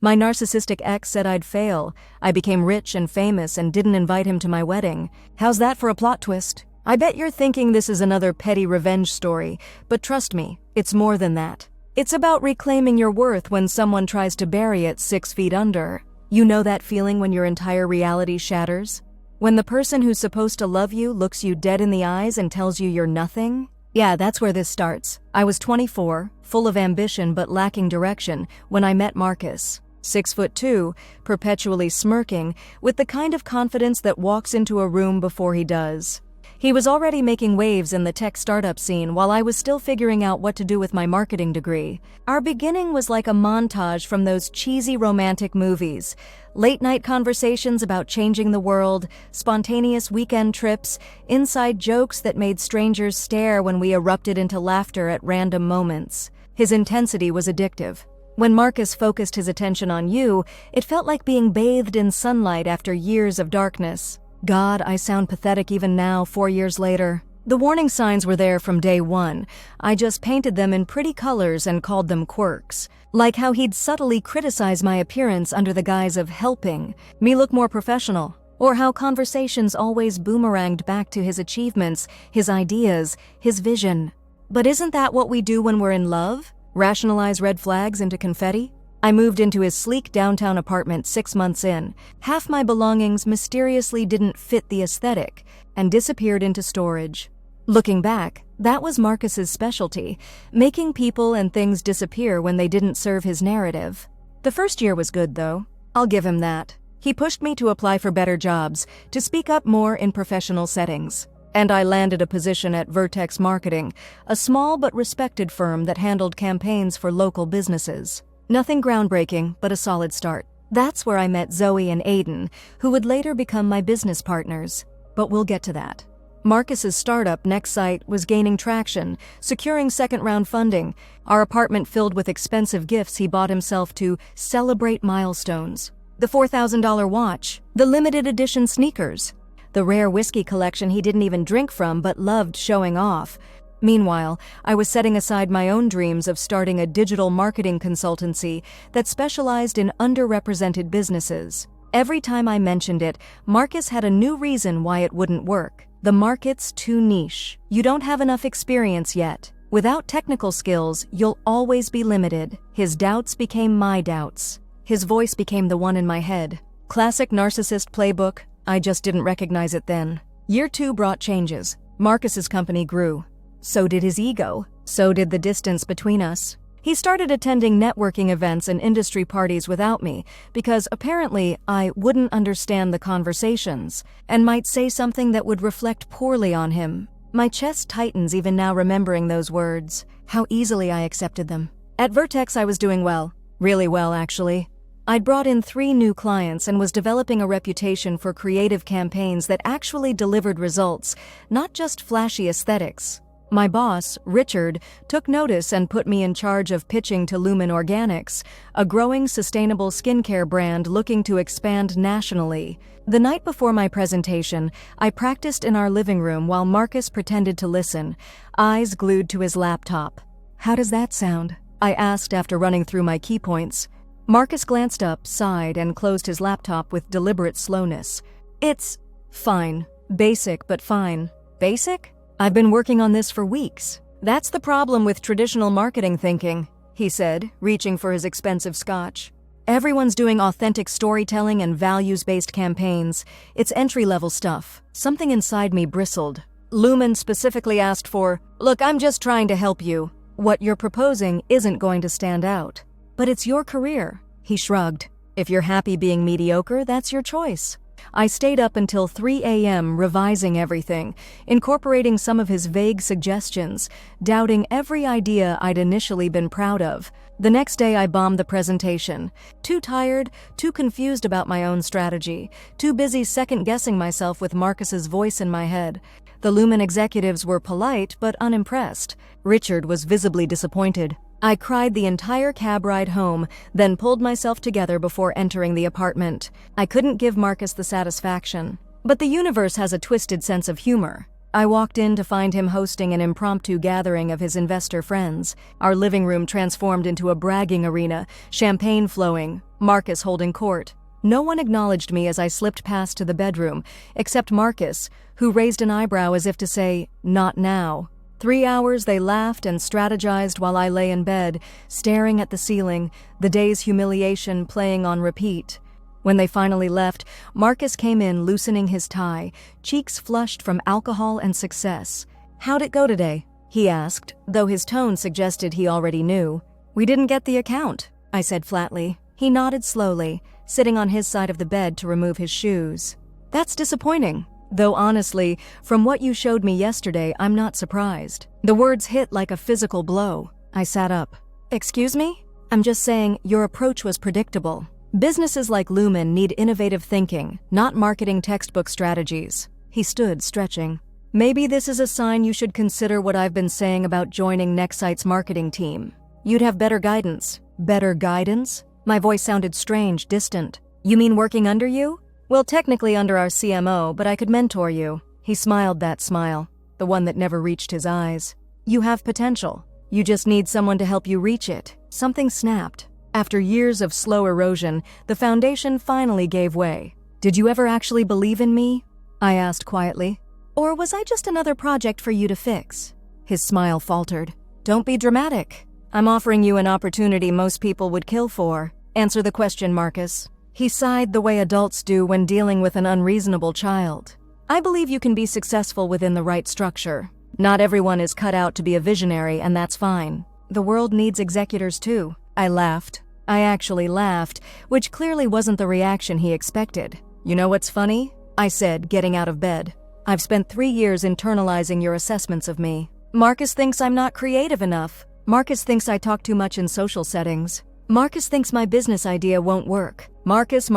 My narcissistic ex said I'd fail. I became rich and famous and didn't invite him to my wedding. How's that for a plot twist? I bet you're thinking this is another petty revenge story, but trust me, it's more than that. It's about reclaiming your worth when someone tries to bury it 6 feet under. You know that feeling when your entire reality shatters? When the person who's supposed to love you looks you dead in the eyes and tells you you're nothing? Yeah, that's where this starts. I was 24, full of ambition but lacking direction, when I met Marcus. 6'2", perpetually smirking, with the kind of confidence that walks into a room before he does. He was already making waves in the tech startup scene while I was still figuring out what to do with my marketing degree. Our beginning was like a montage from those cheesy romantic movies. Late-night conversations about changing the world, spontaneous weekend trips, inside jokes that made strangers stare when we erupted into laughter at random moments. His intensity was addictive. When Marcus focused his attention on you, it felt like being bathed in sunlight after years of darkness. God, I sound pathetic even now, 4 years later. The warning signs were there from day one. I just painted them in pretty colors and called them quirks. Like how he'd subtly criticize my appearance under the guise of helping me look more professional. Or how conversations always boomeranged back to his achievements, his ideas, his vision. But isn't that what we do when we're in love? Rationalize red flags into confetti? I moved into his sleek downtown apartment 6 months in. Half my belongings mysteriously didn't fit the aesthetic and disappeared into storage. Looking back, that was Marcus's specialty, making people and things disappear when they didn't serve his narrative. The first year was good, though. I'll give him that. He pushed me to apply for better jobs, to speak up more in professional settings. And I landed a position at Vertex Marketing, a small but respected firm that handled campaigns for local businesses. Nothing groundbreaking, but a solid start. That's where I met Zoe and Aiden, who would later become my business partners. But we'll get to that. Marcus's startup, Nextsite, was gaining traction, securing second-round funding, our apartment filled with expensive gifts he bought himself to celebrate milestones. The $4,000 watch, the limited edition sneakers, the rare whiskey collection he didn't even drink from but loved showing off. Meanwhile, I was setting aside my own dreams of starting a digital marketing consultancy that specialized in underrepresented businesses. Every time I mentioned it, Marcus had a new reason why it wouldn't work. The market's too niche. You don't have enough experience yet. Without technical skills, you'll always be limited. His doubts became my doubts. His voice became the one in my head. Classic narcissist playbook. I just didn't recognize it then. Year 2 brought changes. Marcus's company grew. So did his ego. So did the distance between us. He started attending networking events and industry parties without me because apparently I wouldn't understand the conversations and might say something that would reflect poorly on him. My chest tightens even now remembering those words. How easily I accepted them. At Vertex I was doing well. Really well, actually. I'd brought in 3 new clients and was developing a reputation for creative campaigns that actually delivered results, not just flashy aesthetics. My boss, Richard, took notice and put me in charge of pitching to Lumen Organics, a growing sustainable skincare brand looking to expand nationally. The night before my presentation, I practiced in our living room while Marcus pretended to listen, eyes glued to his laptop. "How does that sound?" I asked after running through my key points. Marcus glanced up, sighed, and closed his laptop with deliberate slowness. "It's fine. Basic, but fine." Basic? "I've been working on this for weeks." "That's the problem with traditional marketing thinking," he said, reaching for his expensive scotch. "Everyone's doing authentic storytelling and values-based campaigns. It's entry-level stuff." Something inside me bristled. Lumen specifically asked for, "Look, I'm just trying to help you. What you're proposing isn't going to stand out." "But it's your career," he shrugged. "If you're happy being mediocre, that's your choice." I stayed up until 3 a.m. revising everything, incorporating some of his vague suggestions, doubting every idea I'd initially been proud of. The next day I bombed the presentation. Too tired, too confused about my own strategy, too busy second-guessing myself with Marcus's voice in my head. The Lumen executives were polite but unimpressed. Richard was visibly disappointed. I cried the entire cab ride home, then pulled myself together before entering the apartment. I couldn't give Marcus the satisfaction. But the universe has a twisted sense of humor. I walked in to find him hosting an impromptu gathering of his investor friends. Our living room transformed into a bragging arena, champagne flowing, Marcus holding court. No one acknowledged me as I slipped past to the bedroom, except Marcus, who raised an eyebrow as if to say, "Not now." 3 hours they laughed and strategized while I lay in bed, staring at the ceiling, the day's humiliation playing on repeat. When they finally left, Marcus came in loosening his tie, cheeks flushed from alcohol and success. "How'd it go today?" he asked, though his tone suggested he already knew. "We didn't get the account," I said flatly. He nodded slowly, sitting on his side of the bed to remove his shoes. "That's disappointing. Though honestly, from what you showed me yesterday, I'm not surprised." The words hit like a physical blow. I sat up. "Excuse me? I'm just saying your approach was predictable. Businesses like Lumen need innovative thinking, not marketing textbook strategies." He stood, stretching. "Maybe this is a sign you should consider what I've been saying about joining Nextsite's marketing team. You'd have better guidance." "Better guidance?" My voice sounded strange, distant. "You mean working under you?" "Well, technically under our CMO, but I could mentor you." He smiled that smile, the one that never reached his eyes. "You have potential. You just need someone to help you reach it." Something snapped. After years of slow erosion, the foundation finally gave way. "Did you ever actually believe in me?" I asked quietly. "Or was I just another project for you to fix?" His smile faltered. "Don't be dramatic. I'm offering you an opportunity most people would kill for. Answer the question, Marcus." He sighed the way adults do when dealing with an unreasonable child. "I believe you can be successful within the right structure. Not everyone is cut out to be a visionary, and that's fine. The world needs executors too." I laughed. I actually laughed, which clearly wasn't the reaction he expected. "You know what's funny?" I said, getting out of bed. "I've spent 3 years internalizing your assessments of me. Marcus thinks I'm not creative enough. Marcus thinks I talk too much in social settings. Marcus thinks my business idea won't work. Marcus.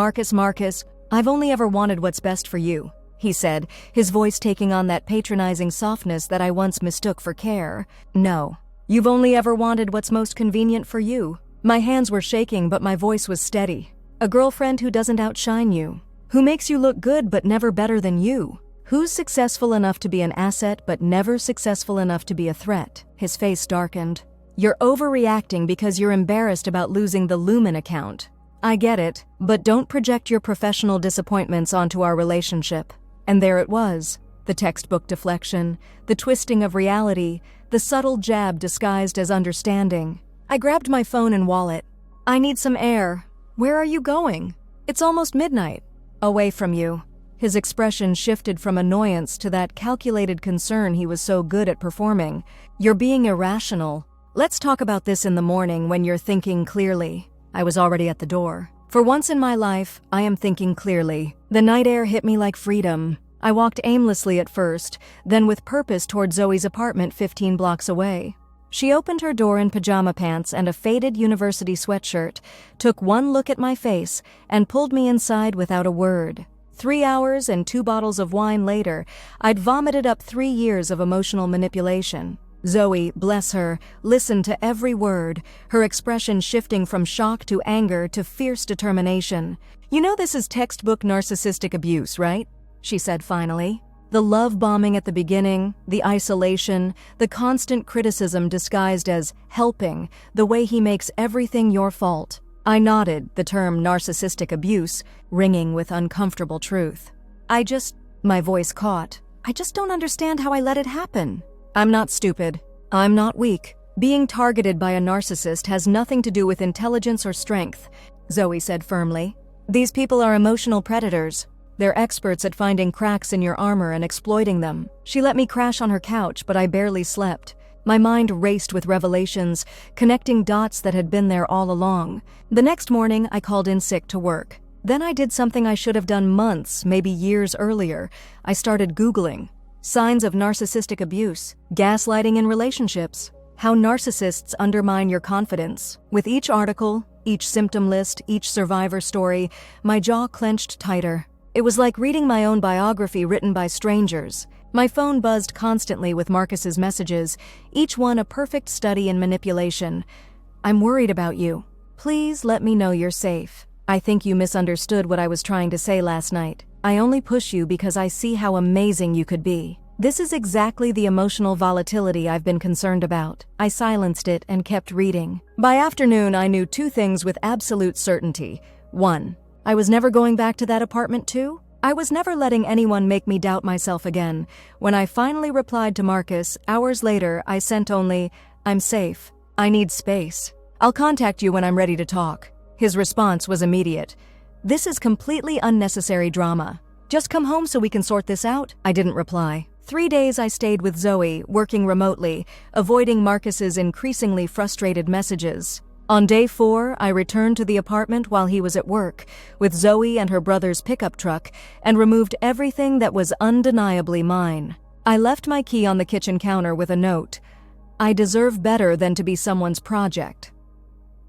I've only ever wanted what's best for you," he said, his voice taking on that patronizing softness that I once mistook for care. "No. You've only ever wanted what's most convenient for you." My hands were shaking, but my voice was steady. "A girlfriend who doesn't outshine you. Who makes you look good but never better than you. Who's successful enough to be an asset but never successful enough to be a threat." His face darkened. "You're overreacting because you're embarrassed about losing the Lumen account. I get it, but don't project your professional disappointments onto our relationship." And there it was, the textbook deflection, the twisting of reality, the subtle jab disguised as understanding. I grabbed my phone and wallet. "I need some air." "Where are you going?" "It's almost midnight." "Away from you." His expression shifted from annoyance to that calculated concern he was so good at performing. "You're being irrational. Let's talk about this in the morning when you're thinking clearly." I was already at the door. For once in my life, I am thinking clearly. The night air hit me like freedom. I walked aimlessly at first, then with purpose toward Zoe's apartment 15 blocks away. She opened her door in pajama pants and a faded university sweatshirt, took one look at my face, and pulled me inside without a word. 3 hours and 2 bottles of wine later, I'd vomited up 3 years of emotional manipulation. Zoe, bless her, listened to every word, her expression shifting from shock to anger to fierce determination. "You know this is textbook narcissistic abuse, right?" she said finally. "The love bombing at the beginning, the isolation, the constant criticism disguised as helping, the way he makes everything your fault." I nodded, the term narcissistic abuse ringing with uncomfortable truth. My voice caught. "I just don't understand how I let it happen." "I'm not stupid. I'm not weak. Being targeted by a narcissist has nothing to do with intelligence or strength," Zoe said firmly. "These people are emotional predators. They're experts at finding cracks in your armor and exploiting them." She let me crash on her couch, but I barely slept. My mind raced with revelations, connecting dots that had been there all along. The next morning, I called in sick to work. Then I did something I should have done months, maybe years earlier. I started Googling. Signs of narcissistic abuse, gaslighting in relationships, how narcissists undermine your confidence. With each article, each symptom list, each survivor story, my jaw clenched tighter. It was like reading my own biography written by strangers. My phone buzzed constantly with Marcus's messages, each one a perfect study in manipulation. "I'm worried about you. Please let me know you're safe. I think you misunderstood what I was trying to say last night. I only push you because I see how amazing you could be." This is exactly the emotional volatility I've been concerned about. I silenced it and kept reading. By afternoon, I knew two things with absolute certainty. 1. I was never going back to that apartment. 2. I was never letting anyone make me doubt myself again. When I finally replied to Marcus, hours later, I sent only, "I'm safe. I need space. I'll contact you when I'm ready to talk." His response was immediate. "This is completely unnecessary drama. Just come home so we can sort this out." I didn't reply. 3 days I stayed with Zoe, working remotely, avoiding Marcus's increasingly frustrated messages. On day 4, I returned to the apartment while he was at work, with Zoe and her brother's pickup truck, and removed everything that was undeniably mine. I left my key on the kitchen counter with a note. "I deserve better than to be someone's project."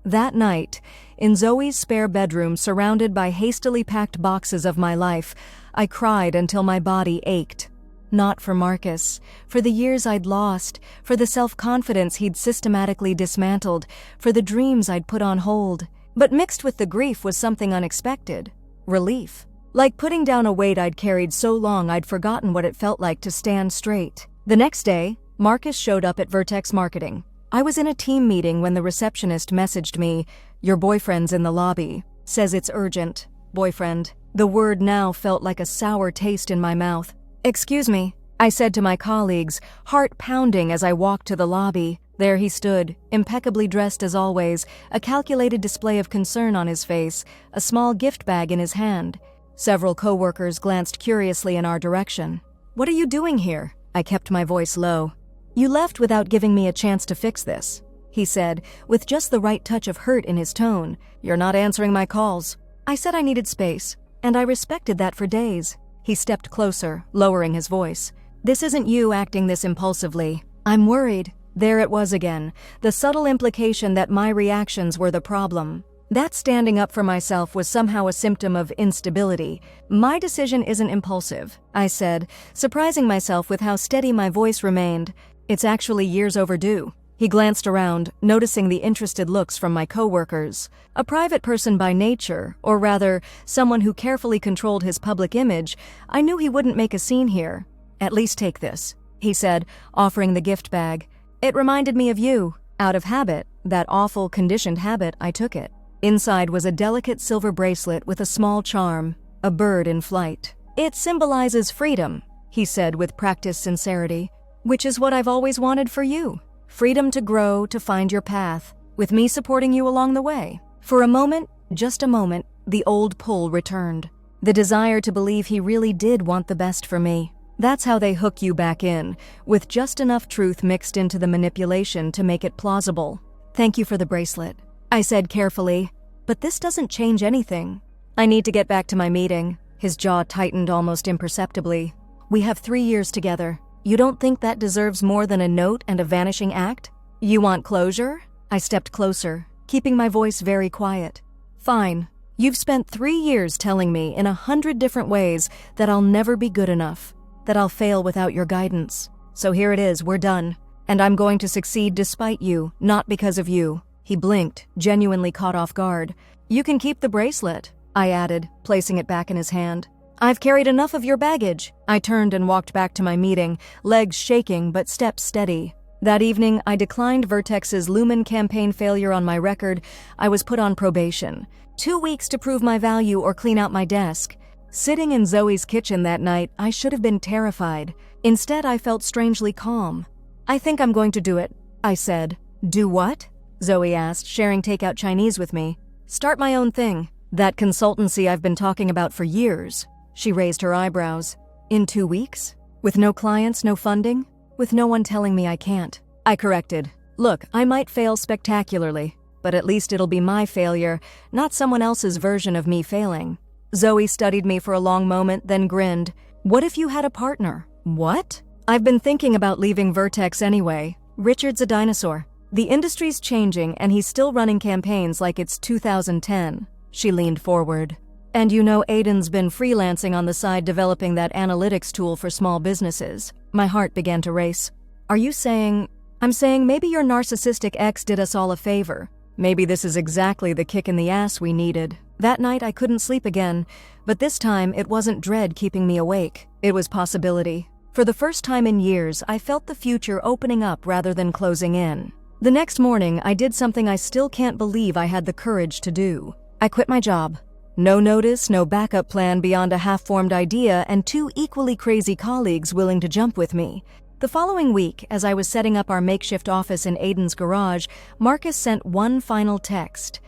That night, in Zoe's spare bedroom surrounded by hastily packed boxes of my life, I cried until my body ached. Not for Marcus, for the years I'd lost, for the self-confidence he'd systematically dismantled, for the dreams I'd put on hold. But mixed with the grief was something unexpected. Relief. Like putting down a weight I'd carried so long I'd forgotten what it felt like to stand straight. The next day, Marcus showed up at Vertex Marketing. I was in a team meeting when the receptionist messaged me, "Your boyfriend's in the lobby. Says it's urgent." Boyfriend. The word now felt like a sour taste in my mouth. "Excuse me," I said to my colleagues, heart pounding as I walked to the lobby. There he stood, impeccably dressed as always, a calculated display of concern on his face, a small gift bag in his hand. Several coworkers glanced curiously in our direction. "What are you doing here?" I kept my voice low. "You left without giving me a chance to fix this," he said, with just the right touch of hurt in his tone. "You're not answering my calls." I said I needed space, and I respected that for days. He stepped closer, lowering his voice. "This isn't you acting this impulsively. I'm worried." There it was again, the subtle implication that my reactions were the problem. That standing up for myself was somehow a symptom of instability. "My decision isn't impulsive," I said, surprising myself with how steady my voice remained. "It's actually years overdue." He glanced around, noticing the interested looks from my coworkers. A private person by nature, or rather, someone who carefully controlled his public image, I knew he wouldn't make a scene here. "At least take this," he said, offering the gift bag. "It reminded me of you." Out of habit, that awful conditioned habit, I took it. Inside was a delicate silver bracelet with a small charm, a bird in flight. "It symbolizes freedom," he said with practiced sincerity, "which is what I've always wanted for you. Freedom to grow, to find your path, with me supporting you along the way." For a moment, just a moment, the old pull returned. The desire to believe he really did want the best for me. That's how they hook you back in, with just enough truth mixed into the manipulation to make it plausible. "Thank you for the bracelet," I said carefully, "but this doesn't change anything. I need to get back to my meeting." His jaw tightened almost imperceptibly. "We have 3 years together. You don't think that deserves more than a note and a vanishing act? You want closure?" I stepped closer, keeping my voice very quiet. "Fine. You've spent 3 years telling me in 100 different ways that I'll never be good enough, that I'll fail without your guidance. So here it is, we're done. And I'm going to succeed despite you, not because of you." He blinked, genuinely caught off guard. "You can keep the bracelet," I added, placing it back in his hand. "I've carried enough of your baggage." I turned and walked back to my meeting, legs shaking but steps steady. That evening, I declined Vertex's Lumen campaign failure on my record. I was put on probation. 2 weeks to prove my value or clean out my desk. Sitting in Zoe's kitchen that night, I should have been terrified. Instead, I felt strangely calm. "I think I'm going to do it," I said. "Do what?" Zoe asked, sharing takeout Chinese with me. "Start my own thing. That consultancy I've been talking about for years." She raised her eyebrows. "In 2 weeks? With no clients, no funding? With no one telling me I can't?" I corrected. "Look, I might fail spectacularly, but at least it'll be my failure, not someone else's version of me failing." Zoe studied me for a long moment, then grinned. "What if you had a partner?" "What?" "I've been thinking about leaving Vertex anyway. Richard's a dinosaur. The industry's changing and he's still running campaigns like it's 2010. She leaned forward. "And you know Aiden's been freelancing on the side developing that analytics tool for small businesses." My heart began to race. "Are you saying—" "I'm saying maybe your narcissistic ex did us all a favor. Maybe this is exactly the kick in the ass we needed." That night I couldn't sleep again, but this time it wasn't dread keeping me awake. It was possibility. For the first time in years, I felt the future opening up rather than closing in. The next morning, I did something I still can't believe I had the courage to do. I quit my job. No notice, no backup plan beyond a half-formed idea, and 2 equally crazy colleagues willing to jump with me. The following week, as I was setting up our makeshift office in Aiden's garage, Marcus sent one final text.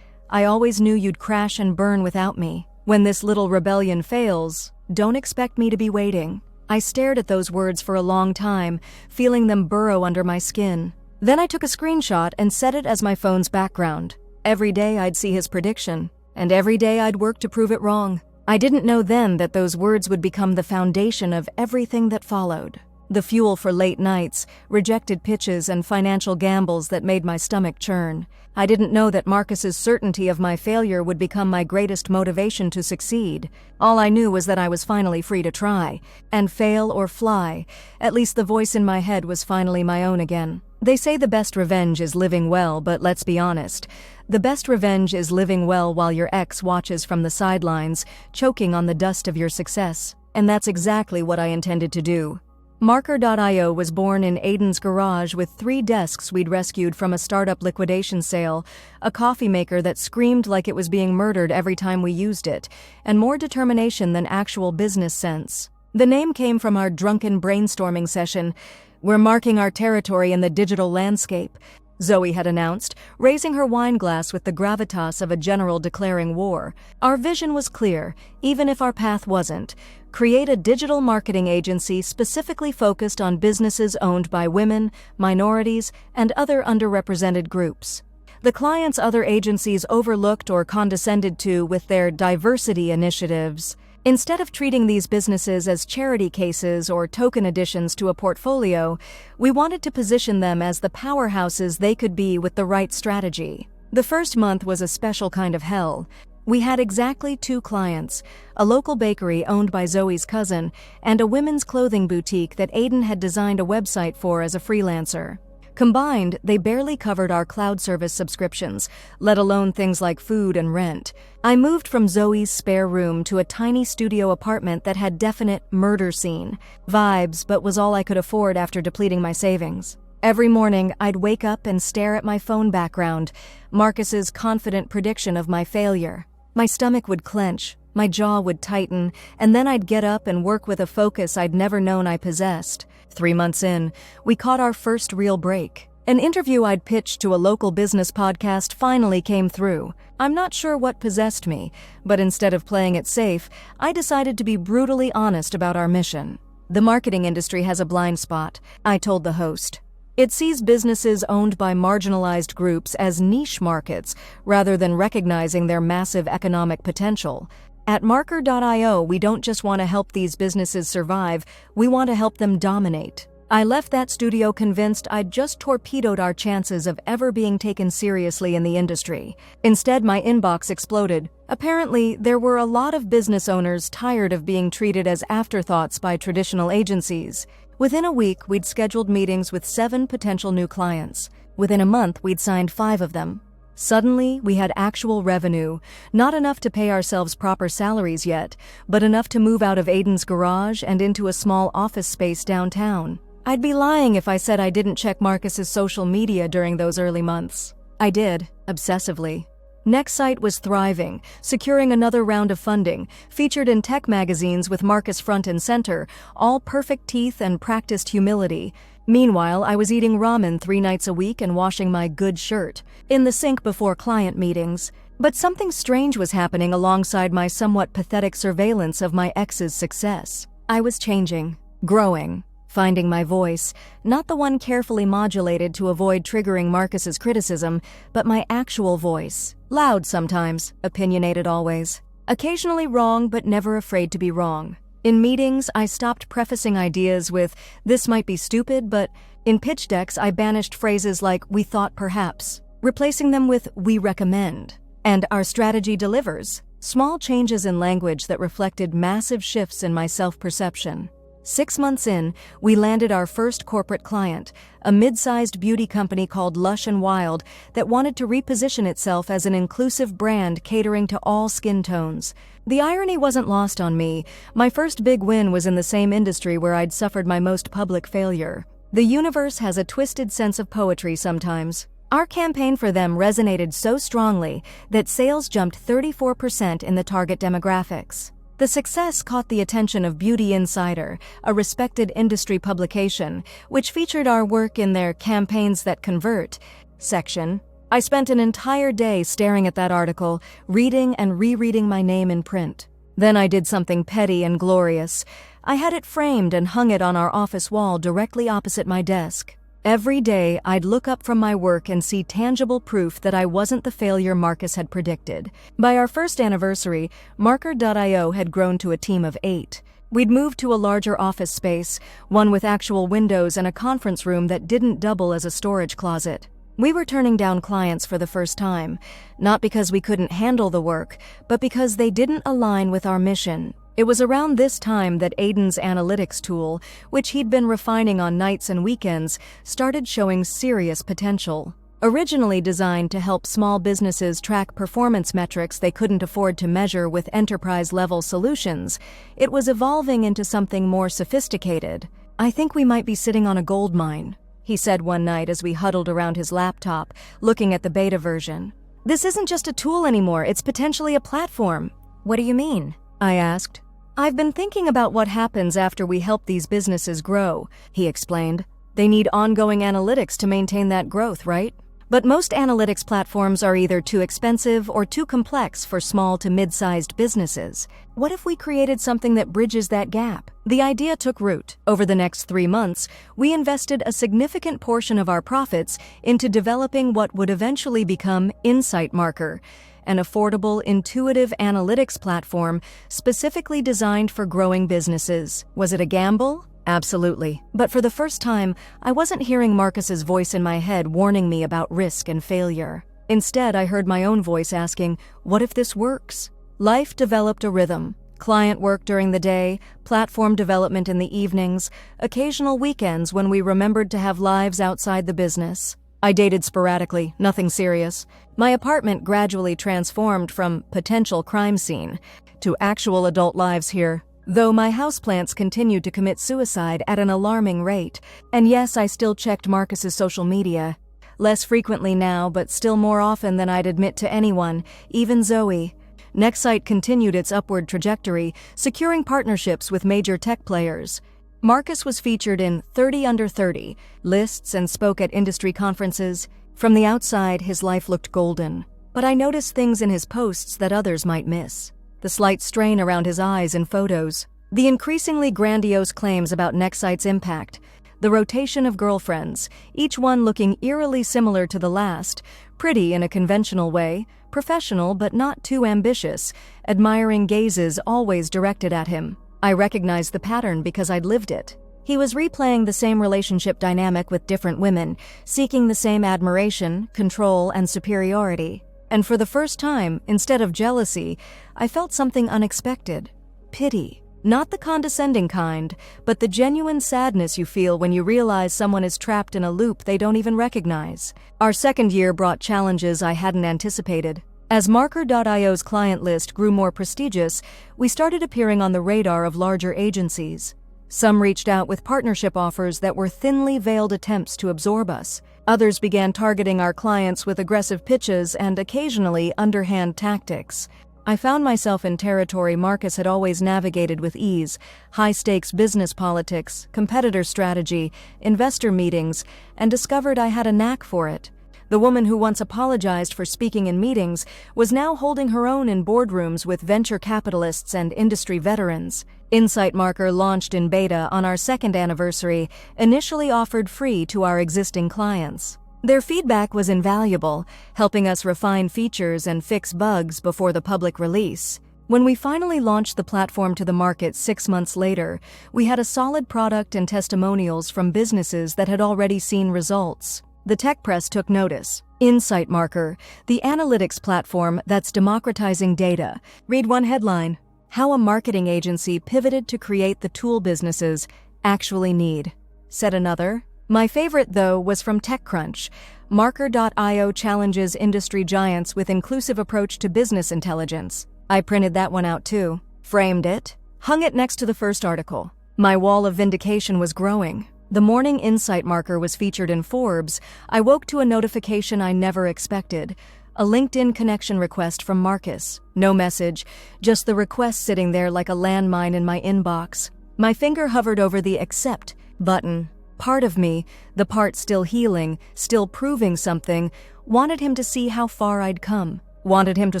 "I always knew you'd crash and burn without me. When this little rebellion fails, don't expect me to be waiting." I stared at those words for a long time, feeling them burrow under my skin. Then I took a screenshot and set it as my phone's background. Every day I'd see his prediction, and every day I'd work to prove it wrong. I didn't know then that those words would become the foundation of everything that followed. The fuel for late nights, rejected pitches, and financial gambles that made my stomach churn. I didn't know that Marcus's certainty of my failure would become my greatest motivation to succeed. All I knew was that I was finally free to try, and fail or fly. At least the voice in my head was finally my own again. They say the best revenge is living well, but let's be honest. The best revenge is living well while your ex watches from the sidelines, choking on the dust of your success. And that's exactly what I intended to do. Marker.io was born in Aiden's garage with 3 desks we'd rescued from a startup liquidation sale, a coffee maker that screamed like it was being murdered every time we used it, and more determination than actual business sense. The name came from our drunken brainstorming session. "We're marking our territory in the digital landscape," Zoe had announced, raising her wine glass with the gravitas of a general declaring war. Our vision was clear, even if our path wasn't. Create a digital marketing agency specifically focused on businesses owned by women, minorities, and other underrepresented groups. The clients other agencies overlooked or condescended to with their diversity initiatives. Instead of treating these businesses as charity cases or token additions to a portfolio, we wanted to position them as the powerhouses they could be with the right strategy. The first month was a special kind of hell. We had exactly 2 clients, a local bakery owned by Zoe's cousin, and a women's clothing boutique that Aiden had designed a website for as a freelancer. Combined, they barely covered our cloud service subscriptions, let alone things like food and rent. I moved from Zoe's spare room to a tiny studio apartment that had definite murder scene vibes, but was all I could afford after depleting my savings. Every morning, I'd wake up and stare at my phone background, Marcus's confident prediction of my failure. My stomach would clench, my jaw would tighten, and then I'd get up and work with a focus I'd never known I possessed. 3 months in, we caught our first real break. An interview I'd pitched to a local business podcast finally came through. I'm not sure what possessed me, but instead of playing it safe, I decided to be brutally honest about our mission. "The marketing industry has a blind spot," I told the host. It sees businesses owned by marginalized groups as niche markets rather than recognizing their massive economic potential. At Marker.io, we don't just want to help these businesses survive, we want to help them dominate. I left that studio convinced I'd just torpedoed our chances of ever being taken seriously in the industry. Instead, my inbox exploded. Apparently, there were a lot of business owners tired of being treated as afterthoughts by traditional agencies. Within a week, we'd scheduled meetings with 7 potential new clients. Within a month, we'd signed 5 of them. Suddenly, we had actual revenue, not enough to pay ourselves proper salaries yet, but enough to move out of Aiden's garage and into a small office space downtown. I'd be lying if I said I didn't check Marcus's social media during those early months. I did, obsessively. Nextsite was thriving, securing another round of funding, featured in tech magazines with Marcus front and center, all perfect teeth and practiced humility. Meanwhile, I was eating ramen 3 nights a week and washing my good shirt in the sink before client meetings. But something strange was happening alongside my somewhat pathetic surveillance of my ex's success. I was changing, growing, finding my voice, not the one carefully modulated to avoid triggering Marcus's criticism, but my actual voice. Loud sometimes, opinionated always. Occasionally wrong, but never afraid to be wrong. In meetings, I stopped prefacing ideas with, "This might be stupid," but in pitch decks, I banished phrases like, "We thought perhaps," replacing them with, "We recommend," and "Our strategy delivers." Small changes in language that reflected massive shifts in my self-perception. 6 months in, we landed our first corporate client, a mid-sized beauty company called Lush and Wild that wanted to reposition itself as an inclusive brand catering to all skin tones. The irony wasn't lost on me. My first big win was in the same industry where I'd suffered my most public failure. The universe has a twisted sense of poetry sometimes. Our campaign for them resonated so strongly that sales jumped 34% in the target demographics. The success caught the attention of Beauty Insider, a respected industry publication, which featured our work in their Campaigns That Convert section. I spent an entire day staring at that article, reading and rereading my name in print. Then I did something petty and glorious. I had it framed and hung it on our office wall directly opposite my desk. Every day, I'd look up from my work and see tangible proof that I wasn't the failure Marcus had predicted. By our first anniversary, Marker.io had grown to a team of 8. We'd moved to a larger office space, one with actual windows and a conference room that didn't double as a storage closet. We were turning down clients for the first time, not because we couldn't handle the work, but because they didn't align with our mission. It was around this time that Aiden's analytics tool, which he'd been refining on nights and weekends, started showing serious potential. Originally designed to help small businesses track performance metrics they couldn't afford to measure with enterprise-level solutions, it was evolving into something more sophisticated. "I think we might be sitting on a gold mine," he said one night as we huddled around his laptop, looking at the beta version. "This isn't just a tool anymore, it's potentially a platform." "What do you mean?" I asked. "I've been thinking about what happens after we help these businesses grow," he explained. "They need ongoing analytics to maintain that growth, right? But most analytics platforms are either too expensive or too complex for small to mid-sized businesses. What if we created something that bridges that gap?" The idea took root. Over the next 3 months, we invested a significant portion of our profits into developing what would eventually become Insight Marker, an affordable, intuitive analytics platform specifically designed for growing businesses. Was it a gamble? Absolutely. But for the first time, I wasn't hearing Marcus's voice in my head warning me about risk and failure. Instead, I heard my own voice asking, what if this works? Life developed a rhythm. Client work during the day, platform development in the evenings, occasional weekends when we remembered to have lives outside the business. I dated sporadically, nothing serious. My apartment gradually transformed from potential crime scene to actual adult lives here, though my houseplants continued to commit suicide at an alarming rate. And yes, I still checked Marcus's social media. Less frequently now, but still more often than I'd admit to anyone, even Zoe. Nextsite continued its upward trajectory, securing partnerships with major tech players. Marcus was featured in 30 Under 30 lists and spoke at industry conferences. From the outside, his life looked golden. But I noticed things in his posts that others might miss. The slight strain around his eyes in photos. The increasingly grandiose claims about Nextsite's impact. The rotation of girlfriends, each one looking eerily similar to the last, pretty in a conventional way, professional but not too ambitious, admiring gazes always directed at him. I recognized the pattern because I'd lived it. He was replaying the same relationship dynamic with different women, seeking the same admiration, control, and superiority. And for the first time, instead of jealousy, I felt something unexpected. Pity. Not the condescending kind, but the genuine sadness you feel when you realize someone is trapped in a loop they don't even recognize. Our second year brought challenges I hadn't anticipated. As Marker.io's client list grew more prestigious, we started appearing on the radar of larger agencies. Some reached out with partnership offers that were thinly veiled attempts to absorb us. Others began targeting our clients with aggressive pitches and occasionally underhand tactics. I found myself in territory Marcus had always navigated with ease: high-stakes business politics, competitor strategy, investor meetings, and discovered I had a knack for it. The woman who once apologized for speaking in meetings was now holding her own in boardrooms with venture capitalists and industry veterans. Insight Marker launched in beta on our second anniversary, initially offered free to our existing clients. Their feedback was invaluable, helping us refine features and fix bugs before the public release. When we finally launched the platform to the market 6 months later, we had a solid product and testimonials from businesses that had already seen results. The tech press took notice. Insight Marker, the analytics platform that's democratizing data. Read one headline: How a marketing agency pivoted to create the tool businesses actually need. Said another. My favorite, though, was from TechCrunch. Marker.io challenges industry giants with inclusive approach to business intelligence. I printed that one out too, framed it, hung it next to the first article. My wall of vindication was growing. The morning insight marker was featured in Forbes. I woke to a notification I never expected. A LinkedIn connection request from Marcus. No message, just the request sitting there like a landmine in my inbox. My finger hovered over the accept button. Part of me, the part still healing, still proving something, wanted him to see how far I'd come. Wanted him to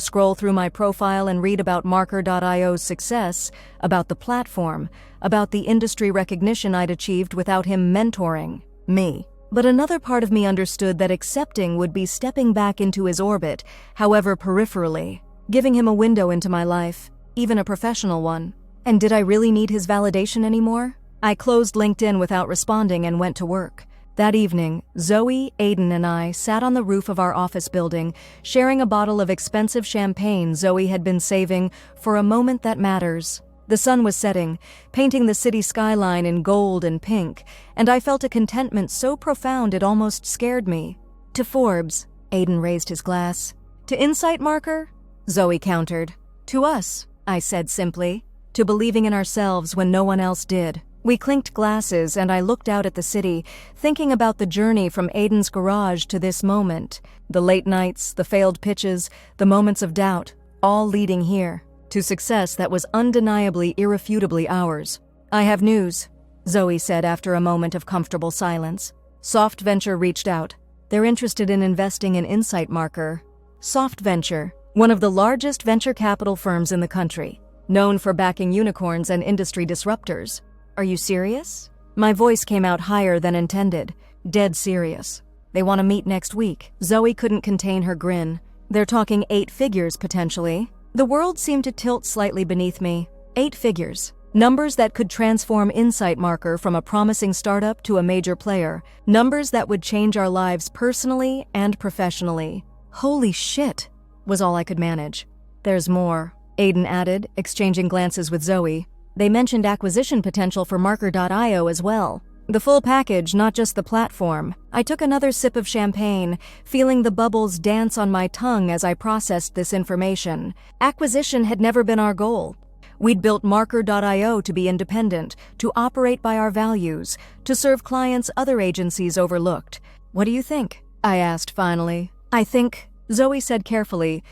scroll through my profile and read about Marker.io's success, about the platform, about the industry recognition I'd achieved without him mentoring me. But another part of me understood that accepting would be stepping back into his orbit, however peripherally, giving him a window into my life, even a professional one. And did I really need his validation anymore? I closed LinkedIn without responding and went to work. That evening, Zoe, Aiden, and I sat on the roof of our office building, sharing a bottle of expensive champagne Zoe had been saving for a moment that matters. The sun was setting, painting the city skyline in gold and pink, and I felt a contentment so profound it almost scared me. To Forbes, Aiden raised his glass. To Insight Marker? Zoe countered. To us, I said simply. To believing in ourselves when no one else did. We clinked glasses and I looked out at the city, thinking about the journey from Aiden's garage to this moment. The late nights, the failed pitches, the moments of doubt, all leading here. To success that was undeniably, irrefutably ours. I have news, Zoe said after a moment of comfortable silence. Soft Venture reached out. They're interested in investing in Insight Marker. Soft Venture, one of the largest venture capital firms in the country, known for backing unicorns and industry disruptors. Are you serious? My voice came out higher than intended. Dead serious. They want to meet next week. Zoe couldn't contain her grin. They're talking 8 figures, potentially. The world seemed to tilt slightly beneath me. 8 figures. Numbers that could transform Insight Marker from a promising startup to a major player. Numbers that would change our lives personally and professionally. Holy shit, was all I could manage. There's more, Aiden added, exchanging glances with Zoe. They mentioned acquisition potential for Marker.io as well. The full package, not just the platform. I took another sip of champagne, feeling the bubbles dance on my tongue as I processed this information. Acquisition had never been our goal. We'd built Marker.io to be independent, to operate by our values, to serve clients other agencies overlooked. What do you think? I asked finally. I think, Zoe said carefully,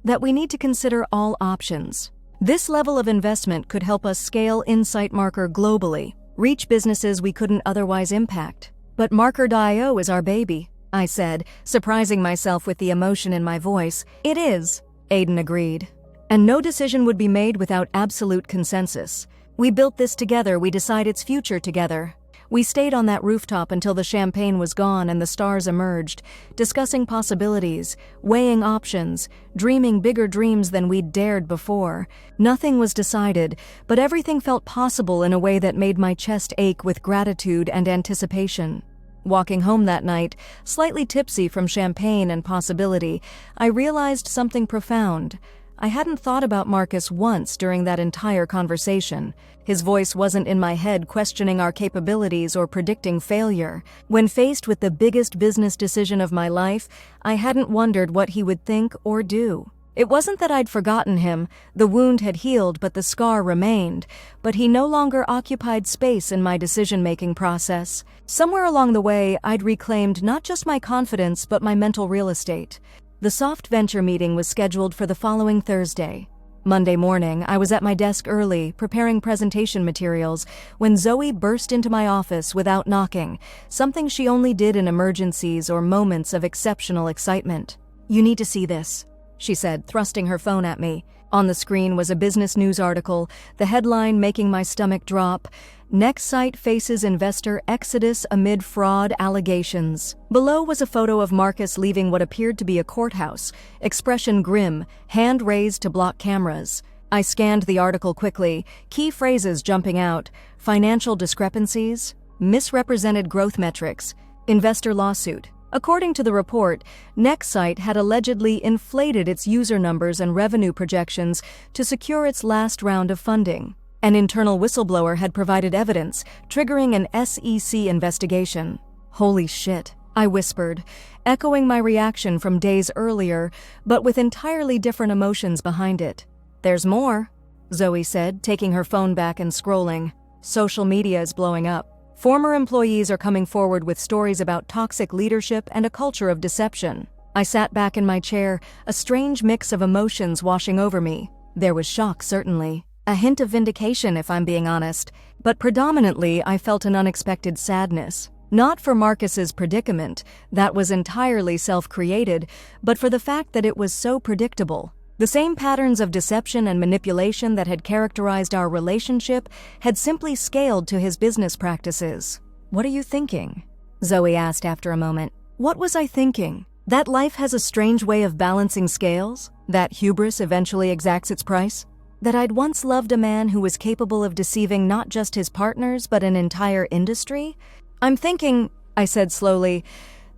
that we need to consider all options. This level of investment could help us scale Insight Marker globally. Reach businesses we couldn't otherwise impact. But Marker.io is our baby, I said, surprising myself with the emotion in my voice. It is, Aiden agreed. And no decision would be made without absolute consensus. We built this together, we decide its future together. We stayed on that rooftop until the champagne was gone and the stars emerged, discussing possibilities, weighing options, dreaming bigger dreams than we'd dared before. Nothing was decided, but everything felt possible in a way that made my chest ache with gratitude and anticipation. Walking home that night, slightly tipsy from champagne and possibility, I realized something profound. I hadn't thought about Marcus once during that entire conversation. His voice wasn't in my head questioning our capabilities or predicting failure. When faced with the biggest business decision of my life, I hadn't wondered what he would think or do. It wasn't that I'd forgotten him. The wound had healed, but the scar remained. But he no longer occupied space in my decision-making process. Somewhere along the way, I'd reclaimed not just my confidence, but my mental real estate. The Soft Venture meeting was scheduled for the following Thursday. Monday morning, I was at my desk early, preparing presentation materials, when Zoe burst into my office without knocking, something she only did in emergencies or moments of exceptional excitement. "You need to see this," she said, thrusting her phone at me. On the screen was a business news article, the headline making my stomach drop, "Next Site Faces Investor Exodus Amid Fraud Allegations." Below was a photo of Marcus leaving what appeared to be a courthouse, expression grim, hand raised to block cameras. I scanned the article quickly, key phrases jumping out: financial discrepancies, misrepresented growth metrics, investor lawsuit. According to the report, Nextsite had allegedly inflated its user numbers and revenue projections to secure its last round of funding. An internal whistleblower had provided evidence, triggering an SEC investigation. Holy shit, I whispered, echoing my reaction from days earlier, but with entirely different emotions behind it. There's more, Zoe said, taking her phone back and scrolling. Social media is blowing up. Former employees are coming forward with stories about toxic leadership and a culture of deception. I sat back in my chair, a strange mix of emotions washing over me. There was shock, certainly. A hint of vindication, if I'm being honest. But predominantly, I felt an unexpected sadness. Not for Marcus's predicament, that was entirely self-created, but for the fact that it was so predictable. The same patterns of deception and manipulation that had characterized our relationship had simply scaled to his business practices. "What are you thinking?" Zoe asked after a moment. What was I thinking? That life has a strange way of balancing scales? That hubris eventually exacts its price? That I'd once loved a man who was capable of deceiving not just his partners but an entire industry? "I'm thinking," I said slowly,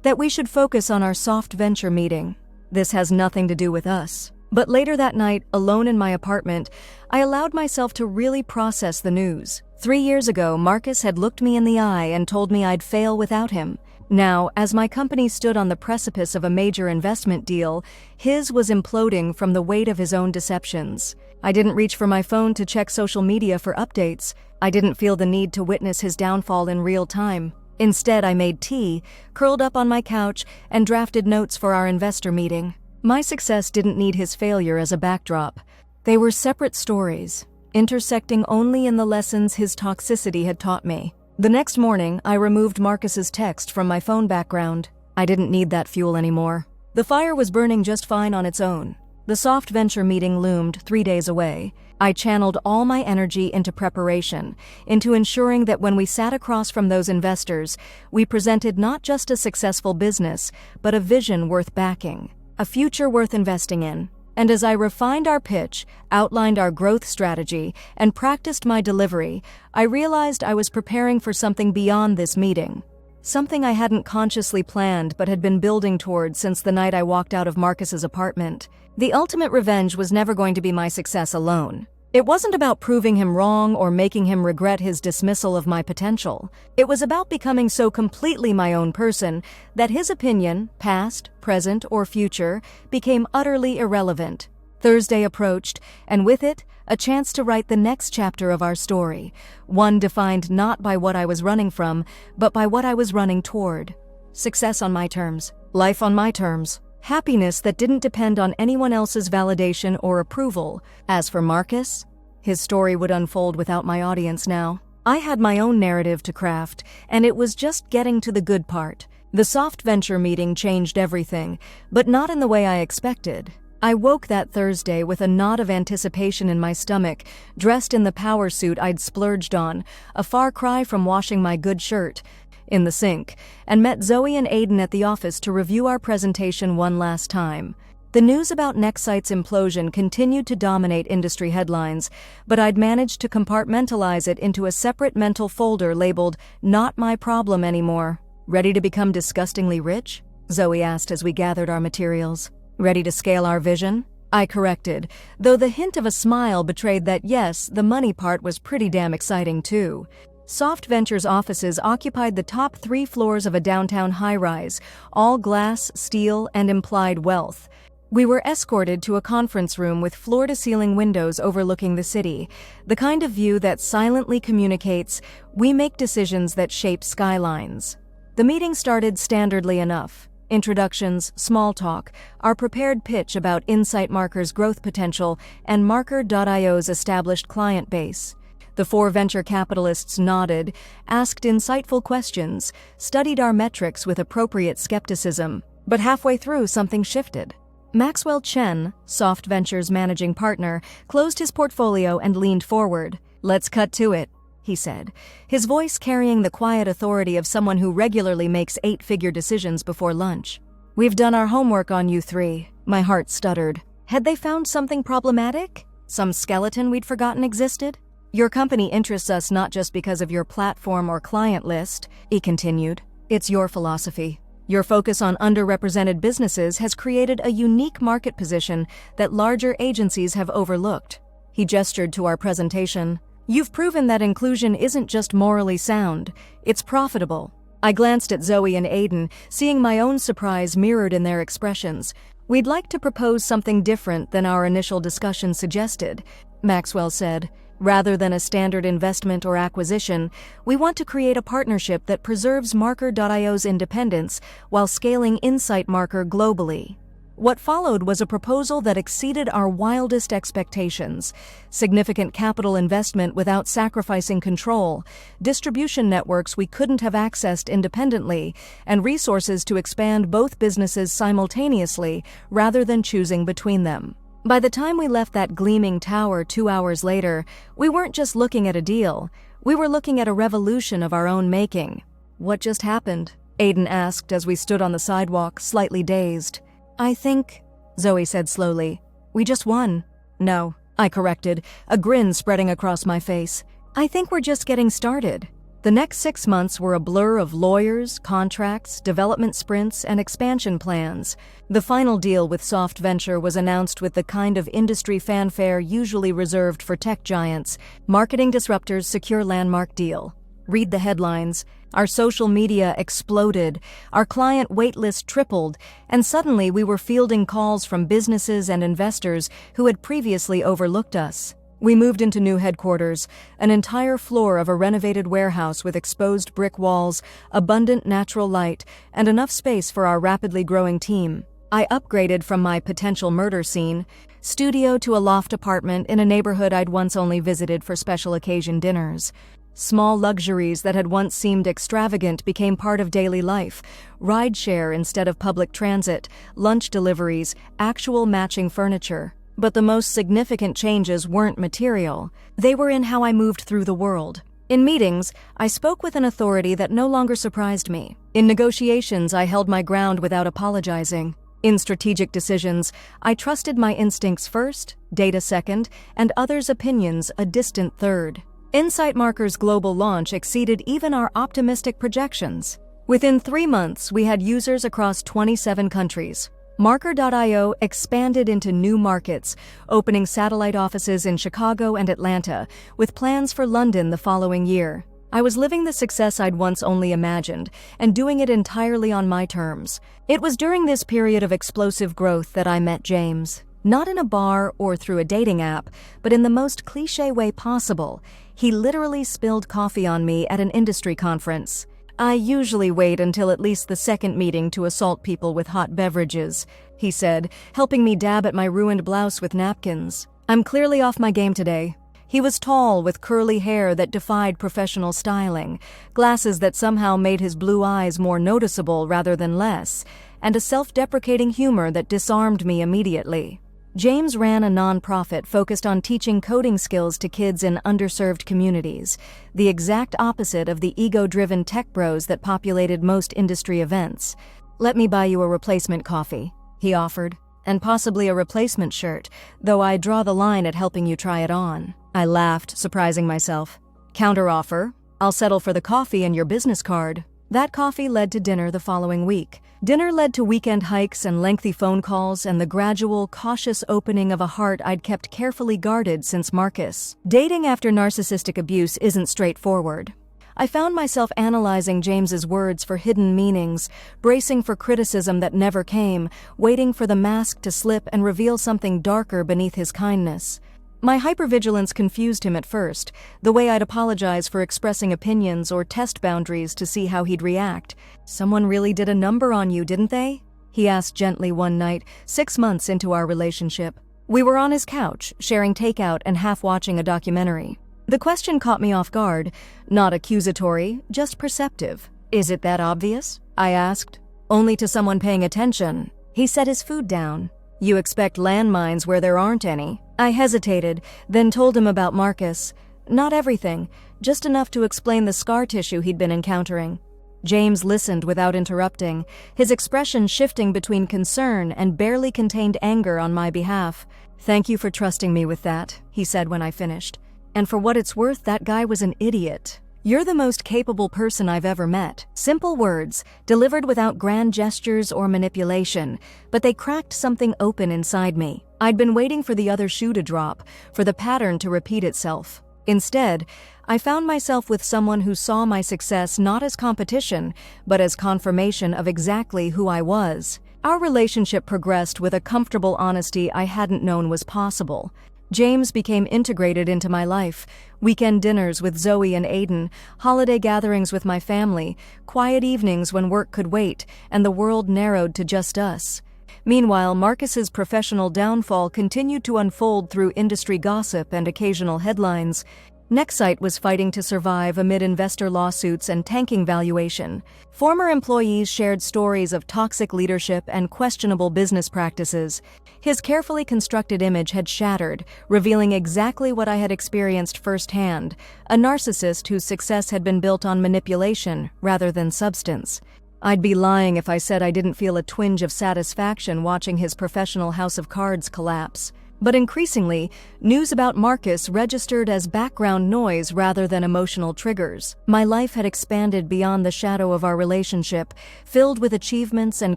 "that we should focus on our soft venture meeting. This has nothing to do with us." But later that night, alone in my apartment, I allowed myself to really process the news. 3 years ago, Marcus had looked me in the eye and told me I'd fail without him. Now, as my company stood on the precipice of a major investment deal, his was imploding from the weight of his own deceptions. I didn't reach for my phone to check social media for updates. I didn't feel the need to witness his downfall in real time. Instead, I made tea, curled up on my couch, and drafted notes for our investor meeting. My success didn't need his failure as a backdrop. They were separate stories, intersecting only in the lessons his toxicity had taught me. The next morning, I removed Marcus's text from my phone background. I didn't need that fuel anymore. The fire was burning just fine on its own. The soft venture meeting loomed 3 days away. I channeled all my energy into preparation, into ensuring that when we sat across from those investors, we presented not just a successful business, but a vision worth backing. A future worth investing in. And as I refined our pitch, outlined our growth strategy, and practiced my delivery, I realized I was preparing for something beyond this meeting. Something I hadn't consciously planned but had been building towards since the night I walked out of Marcus's apartment. The ultimate revenge was never going to be my success alone. It wasn't about proving him wrong or making him regret his dismissal of my potential. It was about becoming so completely my own person that his opinion, past, present, or future, became utterly irrelevant. Thursday approached, and with it, a chance to write the next chapter of our story, one defined not by what I was running from, but by what I was running toward. Success on my terms, life on my terms. Happiness that didn't depend on anyone else's validation or approval. As for Marcus, his story would unfold without my audience now. I had my own narrative to craft, and it was just getting to the good part. The soft venture meeting changed everything, but not in the way I expected. I woke that Thursday with a knot of anticipation in my stomach, dressed in the power suit I'd splurged on, a far cry from washing my good shirt in the sink, and met Zoe and Aiden at the office to review our presentation one last time. The news about Nextsite's implosion continued to dominate industry headlines, but I'd managed to compartmentalize it into a separate mental folder labeled "Not My Problem Anymore." "Ready to become disgustingly rich?" Zoe asked as we gathered our materials. "Ready to scale our vision?" I corrected, though the hint of a smile betrayed that yes, the money part was pretty damn exciting too. Soft Venture's offices occupied the top 3 floors of a downtown high-rise, all glass, steel, and implied wealth. We were escorted to a conference room with floor-to-ceiling windows overlooking the city, the kind of view that silently communicates, "We make decisions that shape skylines." The meeting started standardly enough. Introductions, small talk, our prepared pitch about Insight Marker's growth potential, and Marker.io's established client base. The 4 venture capitalists nodded, asked insightful questions, studied our metrics with appropriate skepticism. But halfway through, something shifted. Maxwell Chen, Soft Venture's managing partner, closed his portfolio and leaned forward. "Let's cut to it," he said, his voice carrying the quiet authority of someone who regularly makes 8-figure decisions before lunch. "We've done our homework on you 3. My heart stuttered. Had they found something problematic? Some skeleton we'd forgotten existed? "Your company interests us not just because of your platform or client list," he continued. "It's your philosophy. Your focus on underrepresented businesses has created a unique market position that larger agencies have overlooked." He gestured to our presentation. "You've proven that inclusion isn't just morally sound, it's profitable." I glanced at Zoe and Aiden, seeing my own surprise mirrored in their expressions. "We'd like to propose something different than our initial discussion suggested," Maxwell said. "Rather than a standard investment or acquisition, we want to create a partnership that preserves Marker.io's independence while scaling Insight Marker globally." What followed was a proposal that exceeded our wildest expectations: significant capital investment without sacrificing control, distribution networks we couldn't have accessed independently, and resources to expand both businesses simultaneously rather than choosing between them. By the time we left that gleaming tower 2 hours later, we weren't just looking at a deal, we were looking at a revolution of our own making. "What just happened?" Aiden asked as we stood on the sidewalk, slightly dazed. "I think," Zoe said slowly, "we just won." "No," I corrected, a grin spreading across my face. "I think we're just getting started." The next 6 months were a blur of lawyers, contracts, development sprints, and expansion plans. The final deal with Soft Venture was announced with the kind of industry fanfare usually reserved for tech giants: marketing disruptors secure landmark deal. Read the headlines. Our social media exploded, our client waitlist tripled, and suddenly we were fielding calls from businesses and investors who had previously overlooked us. We moved into new headquarters, an entire floor of a renovated warehouse with exposed brick walls, abundant natural light, and enough space for our rapidly growing team. I upgraded from my potential murder scene studio to a loft apartment in a neighborhood I'd once only visited for special occasion dinners. Small luxuries that had once seemed extravagant became part of daily life: rideshare instead of public transit, lunch deliveries, actual matching furniture. But the most significant changes weren't material. They were in how I moved through the world. In meetings, I spoke with an authority that no longer surprised me. In negotiations, I held my ground without apologizing. In strategic decisions, I trusted my instincts first, data second, and others' opinions a distant third. Insight Marker's global launch exceeded even our optimistic projections. Within 3 months, we had users across 27 countries. Marker.io expanded into new markets, opening satellite offices in Chicago and Atlanta, with plans for London the following year. I was living the success I'd once only imagined, and doing it entirely on my terms. It was during this period of explosive growth that I met James. Not in a bar or through a dating app, but in the most cliché way possible. He literally spilled coffee on me at an industry conference. "I usually wait until at least the second meeting to assault people with hot beverages," he said, helping me dab at my ruined blouse with napkins. "I'm clearly off my game today." He was tall, with curly hair that defied professional styling, glasses that somehow made his blue eyes more noticeable rather than less, and a self-deprecating humor that disarmed me immediately. James ran a nonprofit focused on teaching coding skills to kids in underserved communities, the exact opposite of the ego-driven tech bros that populated most industry events. "Let me buy you a replacement coffee," he offered, "and possibly a replacement shirt, though I draw the line at helping you try it on." I laughed, surprising myself. "Counteroffer, I'll settle for the coffee and your business card." That coffee led to dinner the following week. Dinner led to weekend hikes and lengthy phone calls and the gradual, cautious opening of a heart I'd kept carefully guarded since Marcus. Dating after narcissistic abuse isn't straightforward. I found myself analyzing James's words for hidden meanings, bracing for criticism that never came, waiting for the mask to slip and reveal something darker beneath his kindness. My hypervigilance confused him at first, the way I'd apologize for expressing opinions or test boundaries to see how he'd react. "Someone really did a number on you, didn't they?" he asked gently one night, 6 months into our relationship. We were on his couch, sharing takeout and half watching a documentary. The question caught me off guard, not accusatory, just perceptive. "Is it that obvious?" I asked. "Only to someone paying attention." He set his food down. "You expect landmines where there aren't any." I hesitated, then told him about Marcus. Not everything, just enough to explain the scar tissue he'd been encountering. James listened without interrupting, his expression shifting between concern and barely contained anger on my behalf. "Thank you for trusting me with that," he said when I finished. "And for what it's worth, that guy was an idiot." "You're the most capable person I've ever met." Simple words, delivered without grand gestures or manipulation, but they cracked something open inside me. I'd been waiting for the other shoe to drop, for the pattern to repeat itself. Instead, I found myself with someone who saw my success not as competition, but as confirmation of exactly who I was. Our relationship progressed with a comfortable honesty I hadn't known was possible. James became integrated into my life. Weekend dinners with Zoe and Aiden, holiday gatherings with my family, quiet evenings when work could wait, and the world narrowed to just us. Meanwhile, Marcus's professional downfall continued to unfold through industry gossip and occasional headlines. Nexite was fighting to survive amid investor lawsuits and tanking valuation. Former employees shared stories of toxic leadership and questionable business practices. His carefully constructed image had shattered, revealing exactly what I had experienced firsthand: a narcissist whose success had been built on manipulation rather than substance. I'd be lying if I said I didn't feel a twinge of satisfaction watching his professional house of cards collapse. But increasingly, news about Marcus registered as background noise rather than emotional triggers. My life had expanded beyond the shadow of our relationship, filled with achievements and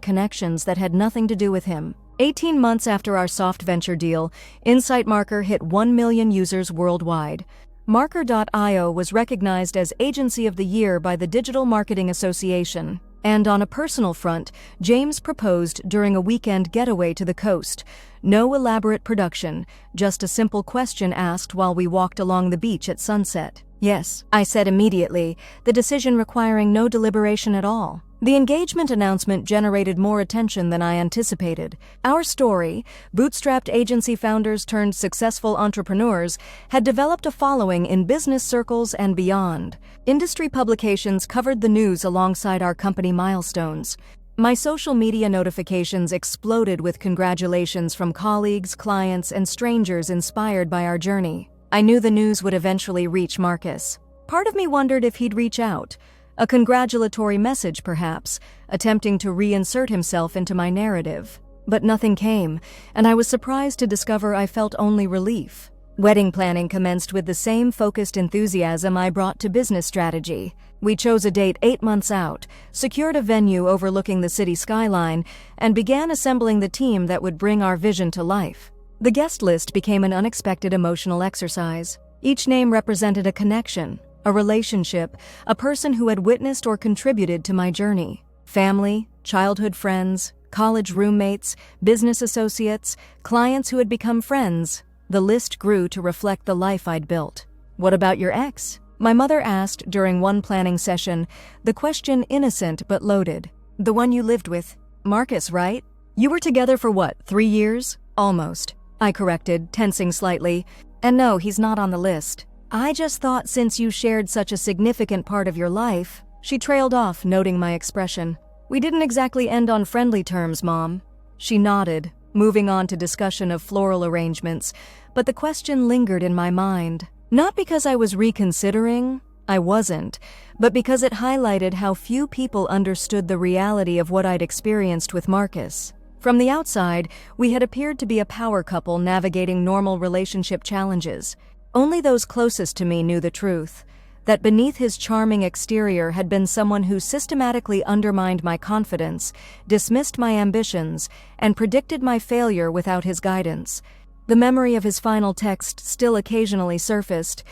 connections that had nothing to do with him. 18 months after our soft venture deal, Insight Marker hit 1 million users worldwide. Marker.io was recognized as Agency of the Year by the Digital Marketing Association. And on a personal front, James proposed during a weekend getaway to the coast. No elaborate production, just a simple question asked while we walked along the beach at sunset. "Yes," I said immediately, the decision requiring no deliberation at all. The engagement announcement generated more attention than I anticipated. Our story, bootstrapped agency founders turned successful entrepreneurs, had developed a following in business circles and beyond. Industry publications covered the news alongside our company milestones. My social media notifications exploded with congratulations from colleagues, clients, and strangers inspired by our journey. I knew the news would eventually reach Marcus. Part of me wondered if he'd reach out. A congratulatory message, perhaps, attempting to reinsert himself into my narrative. But nothing came, and I was surprised to discover I felt only relief. Wedding planning commenced with the same focused enthusiasm I brought to business strategy. We chose a date 8 months out, secured a venue overlooking the city skyline, and began assembling the team that would bring our vision to life. The guest list became an unexpected emotional exercise. Each name represented a connection, a relationship, a person who had witnessed or contributed to my journey. Family, childhood friends, college roommates, business associates, clients who had become friends. The list grew to reflect the life I'd built. "What about your ex?" my mother asked during one planning session, the question innocent but loaded. "The one you lived with. Marcus, right? You were together for what, 3 years?" "Almost," I corrected, tensing slightly. "And no, he's not on the list. I just thought since you shared such a significant part of your life." She trailed off, noting my expression. "We didn't exactly end on friendly terms, Mom." She nodded, moving on to discussion of floral arrangements, but the question lingered in my mind. Not because I was reconsidering, I wasn't, but because it highlighted how few people understood the reality of what I'd experienced with Marcus. From the outside, we had appeared to be a power couple navigating normal relationship challenges. Only those closest to me knew the truth, that beneath his charming exterior had been someone who systematically undermined my confidence, dismissed my ambitions, and predicted my failure without his guidance. The memory of his final text still occasionally surfaced.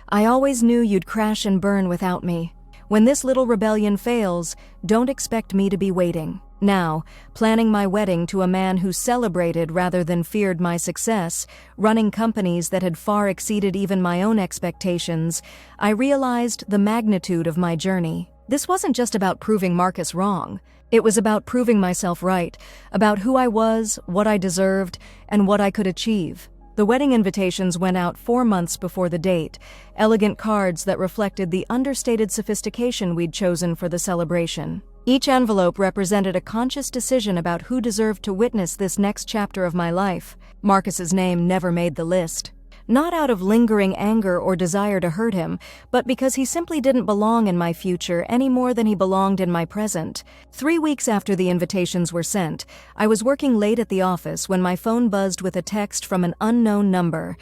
"I always knew you'd crash and burn without me. When this little rebellion fails, don't expect me to be waiting." Now, planning my wedding to a man who celebrated rather than feared my success, running companies that had far exceeded even my own expectations, I realized the magnitude of my journey. This wasn't just about proving Marcus wrong. It was about proving myself right, about who I was, what I deserved, and what I could achieve. The wedding invitations went out 4 months before the date, elegant cards that reflected the understated sophistication we'd chosen for the celebration. Each envelope represented a conscious decision about who deserved to witness this next chapter of my life. Marcus's name never made the list. Not out of lingering anger or desire to hurt him, but because he simply didn't belong in my future any more than he belonged in my present. 3 weeks after the invitations were sent, I was working late at the office when my phone buzzed with a text from an unknown number.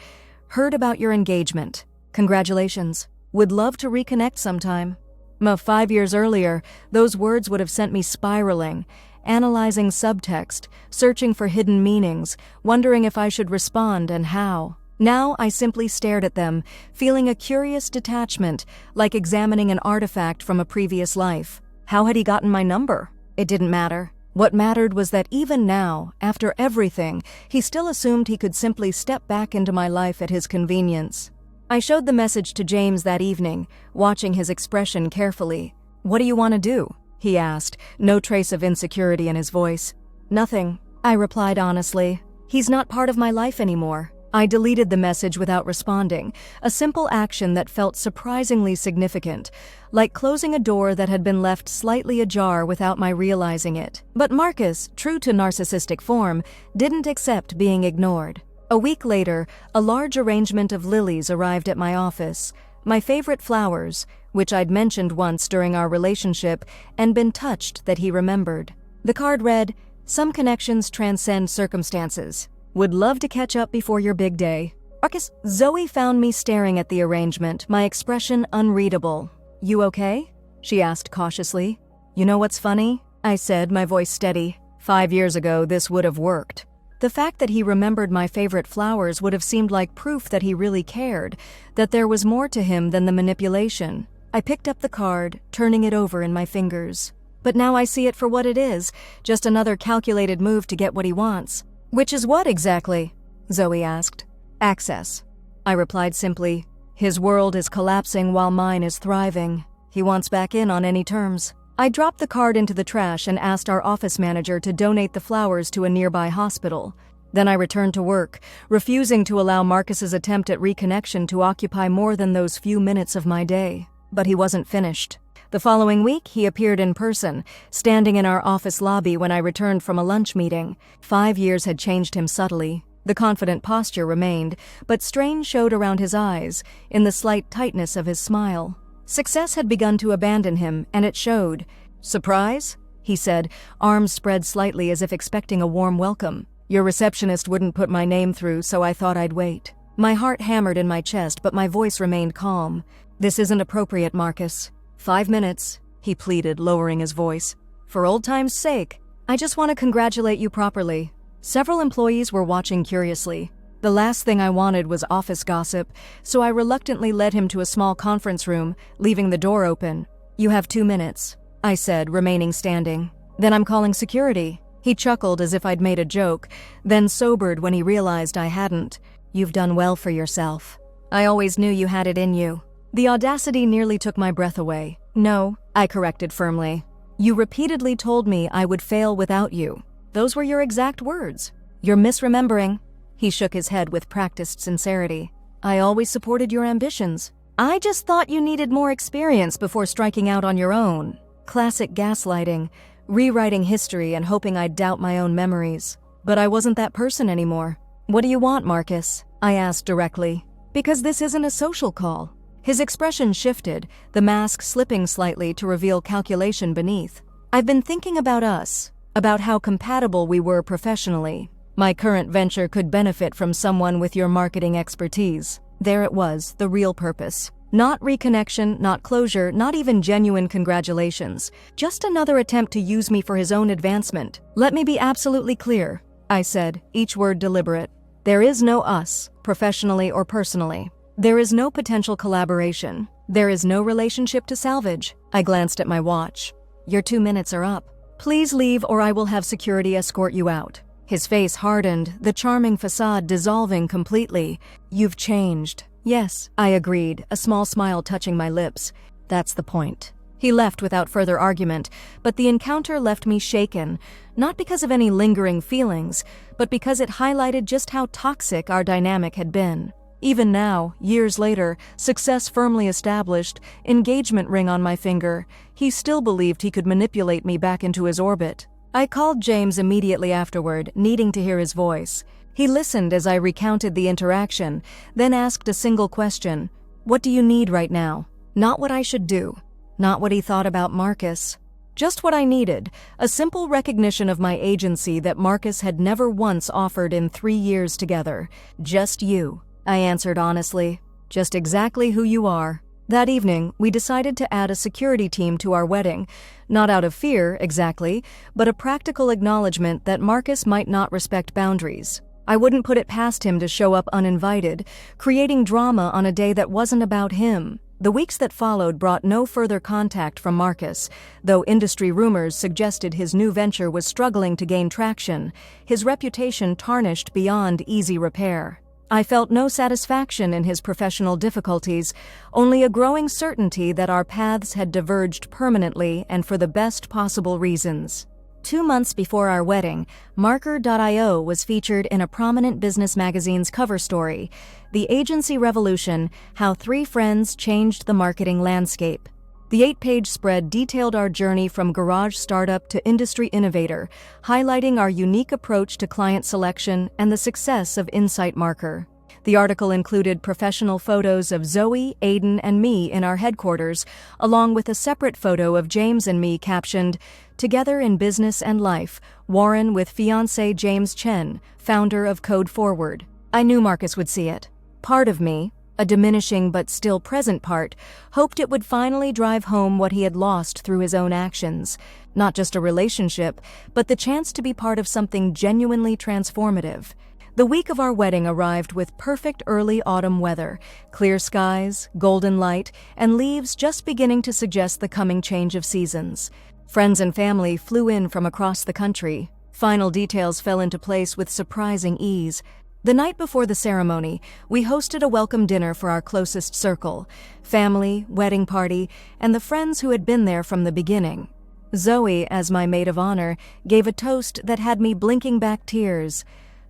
"Heard about your engagement. Congratulations." Would love to reconnect sometime. 5 years earlier, those words would have sent me spiraling, analyzing subtext, searching for hidden meanings, wondering if I should respond and how. Now I simply stared at them, feeling a curious detachment, like examining an artifact from a previous life. How had he gotten my number? It didn't matter. What mattered was that even now, after everything, he still assumed he could simply step back into my life at his convenience. I showed the message to James that evening, watching his expression carefully. "What do you want to do?" he asked, no trace of insecurity in his voice. "Nothing," I replied honestly. "He's not part of my life anymore." I deleted the message without responding, a simple action that felt surprisingly significant, like closing a door that had been left slightly ajar without my realizing it. But Marcus, true to narcissistic form, didn't accept being ignored. A week later, a large arrangement of lilies arrived at my office, my favorite flowers, which I'd mentioned once during our relationship and been touched that he remembered. The card read, "Some connections transcend circumstances. Would love to catch up before your big day. Marcus." Zoe found me staring at the arrangement, my expression unreadable. "You okay?" she asked cautiously. "You know what's funny?" I said, my voice steady. 5 years ago, this would have worked. The fact that he remembered my favorite flowers would have seemed like proof that he really cared, that there was more to him than the manipulation. I picked up the card, turning it over in my fingers. But now I see it for what it is, just another calculated move to get what he wants. "Which is what exactly?" Zoe asked. "Access." I replied simply. "His world is collapsing while mine is thriving. He wants back in on any terms." I dropped the card into the trash and asked our office manager to donate the flowers to a nearby hospital. Then I returned to work, refusing to allow Marcus's attempt at reconnection to occupy more than those few minutes of my day. But he wasn't finished. The following week, he appeared in person, standing in our office lobby when I returned from a lunch meeting. 5 years had changed him subtly. The confident posture remained, but strain showed around his eyes, in the slight tightness of his smile. Success had begun to abandon him, and it showed. "Surprise?" he said, arms spread slightly as if expecting a warm welcome. "Your receptionist wouldn't put my name through, so I thought I'd wait." My heart hammered in my chest, but my voice remained calm. "This isn't appropriate, Marcus." 5 minutes, he pleaded, lowering his voice. "For old time's sake, I just want to congratulate you properly." Several employees were watching curiously. The last thing I wanted was office gossip, so I reluctantly led him to a small conference room, leaving the door open. "You have 2 minutes, I said, remaining standing. "Then I'm calling security." He chuckled as if I'd made a joke, then sobered when he realized I hadn't. "You've done well for yourself. I always knew you had it in you." The audacity nearly took my breath away. "No," I corrected firmly. "You repeatedly told me I would fail without you. Those were your exact words." "You're misremembering." He shook his head with practiced sincerity. "I always supported your ambitions. I just thought you needed more experience before striking out on your own." Classic gaslighting, rewriting history and hoping I'd doubt my own memories. But I wasn't that person anymore. "What do you want, Marcus?" I asked directly. "Because this isn't a social call." His expression shifted, the mask slipping slightly to reveal calculation beneath. "I've been thinking about us, about how compatible we were professionally. My current venture could benefit from someone with your marketing expertise." There it was, the real purpose. Not reconnection, not closure, not even genuine congratulations. Just another attempt to use me for his own advancement. "Let me be absolutely clear," I said, each word deliberate. "There is no us, professionally or personally. There is no potential collaboration. There is no relationship to salvage." I glanced at my watch. "Your 2 minutes are up. Please leave or I will have security escort you out." His face hardened, the charming facade dissolving completely. "You've changed." "Yes," I agreed, a small smile touching my lips. "That's the point." He left without further argument, but the encounter left me shaken, not because of any lingering feelings, but because it highlighted just how toxic our dynamic had been. Even now, years later, success firmly established, engagement ring on my finger, he still believed he could manipulate me back into his orbit. I called James immediately afterward, needing to hear his voice. He listened as I recounted the interaction, then asked a single question. "What do you need right now?" Not what I should do. Not what he thought about Marcus. Just what I needed, a simple recognition of my agency that Marcus had never once offered in 3 years together. "Just you," I answered honestly. "Just exactly who you are." That evening, we decided to add a security team to our wedding, not out of fear, exactly, but a practical acknowledgement that Marcus might not respect boundaries. I wouldn't put it past him to show up uninvited, creating drama on a day that wasn't about him. The weeks that followed brought no further contact from Marcus, though industry rumors suggested his new venture was struggling to gain traction, his reputation tarnished beyond easy repair. I felt no satisfaction in his professional difficulties, only a growing certainty that our paths had diverged permanently and for the best possible reasons. 2 months before our wedding, Marker.io was featured in a prominent business magazine's cover story, The Agency Revolution: How 3 Friends Changed the Marketing Landscape. The 8-page spread detailed our journey from garage startup to industry innovator, highlighting our unique approach to client selection and the success of Insight Marker. The article included professional photos of Zoe, Aiden, and me in our headquarters, along with a separate photo of James and me captioned, "Together in Business and Life, Warren with fiancé James Chen, founder of Code Forward." I knew Marcus would see it. Part of me, a diminishing but still present part, hoped it would finally drive home what he had lost through his own actions. Not just a relationship, but the chance to be part of something genuinely transformative. The week of our wedding arrived with perfect early autumn weather, clear skies, golden light, and leaves just beginning to suggest the coming change of seasons. Friends and family flew in from across the country. Final details fell into place with surprising ease. The night before the ceremony, we hosted a welcome dinner for our closest circle, family, wedding party, and the friends who had been there from the beginning. Zoe, as my maid of honor, gave a toast that had me blinking back tears.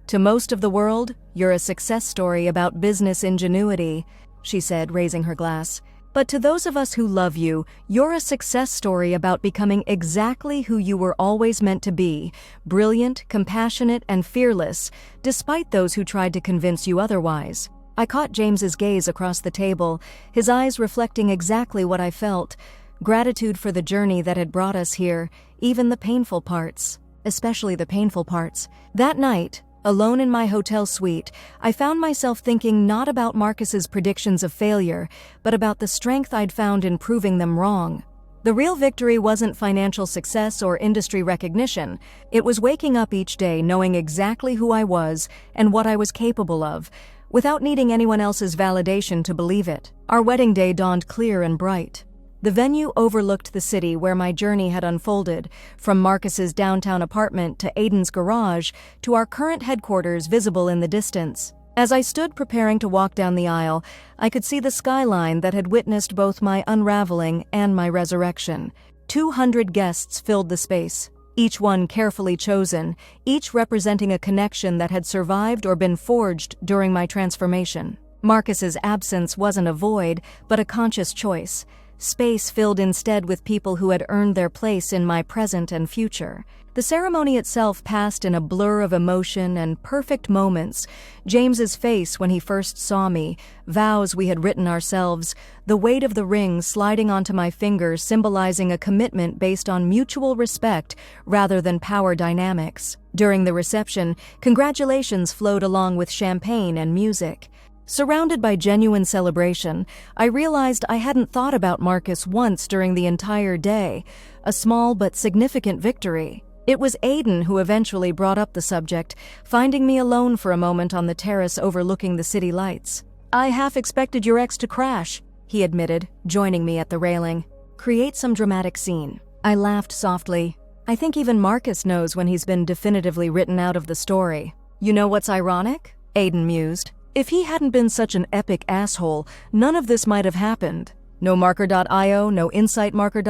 "To most of the world, you're a success story about business ingenuity," she said, raising her glass. "But to those of us who love you, you're a success story about becoming exactly who you were always meant to be, brilliant, compassionate, and fearless, despite those who tried to convince you otherwise." I caught James's gaze across the table, his eyes reflecting exactly what I felt: gratitude for the journey that had brought us here, even the painful parts, especially the painful parts. That night, alone in my hotel suite, I found myself thinking not about Marcus's predictions of failure, but about the strength I'd found in proving them wrong. The real victory wasn't financial success or industry recognition. It was waking up each day knowing exactly who I was and what I was capable of, without needing anyone else's validation to believe it. Our wedding day dawned clear and bright. The venue overlooked the city where my journey had unfolded, from Marcus's downtown apartment to Aiden's garage to our current headquarters visible in the distance. As I stood preparing to walk down the aisle, I could see the skyline that had witnessed both my unraveling and my resurrection. 200 guests filled the space, each one carefully chosen, each representing a connection that had survived or been forged during my transformation. Marcus's absence wasn't a void, but a conscious choice. Space filled instead with people who had earned their place in my present and future. The ceremony itself passed in a blur of emotion and perfect moments. James's face when he first saw me, vows we had written ourselves, the weight of the ring sliding onto my finger symbolizing a commitment based on mutual respect rather than power dynamics. During the reception, congratulations flowed along with champagne and music. Surrounded by genuine celebration, I realized I hadn't thought about Marcus once during the entire day, a small but significant victory. It was Aiden who eventually brought up the subject, finding me alone for a moment on the terrace overlooking the city lights. "I half expected your ex to crash," he admitted, joining me at the railing. "Create some dramatic scene." I laughed softly. "I think even Marcus knows when he's been definitively written out of the story." "You know what's ironic?" Aiden mused. "If he hadn't been such an epic asshole, none of this might have happened. No Marker.io, no Insight Marker.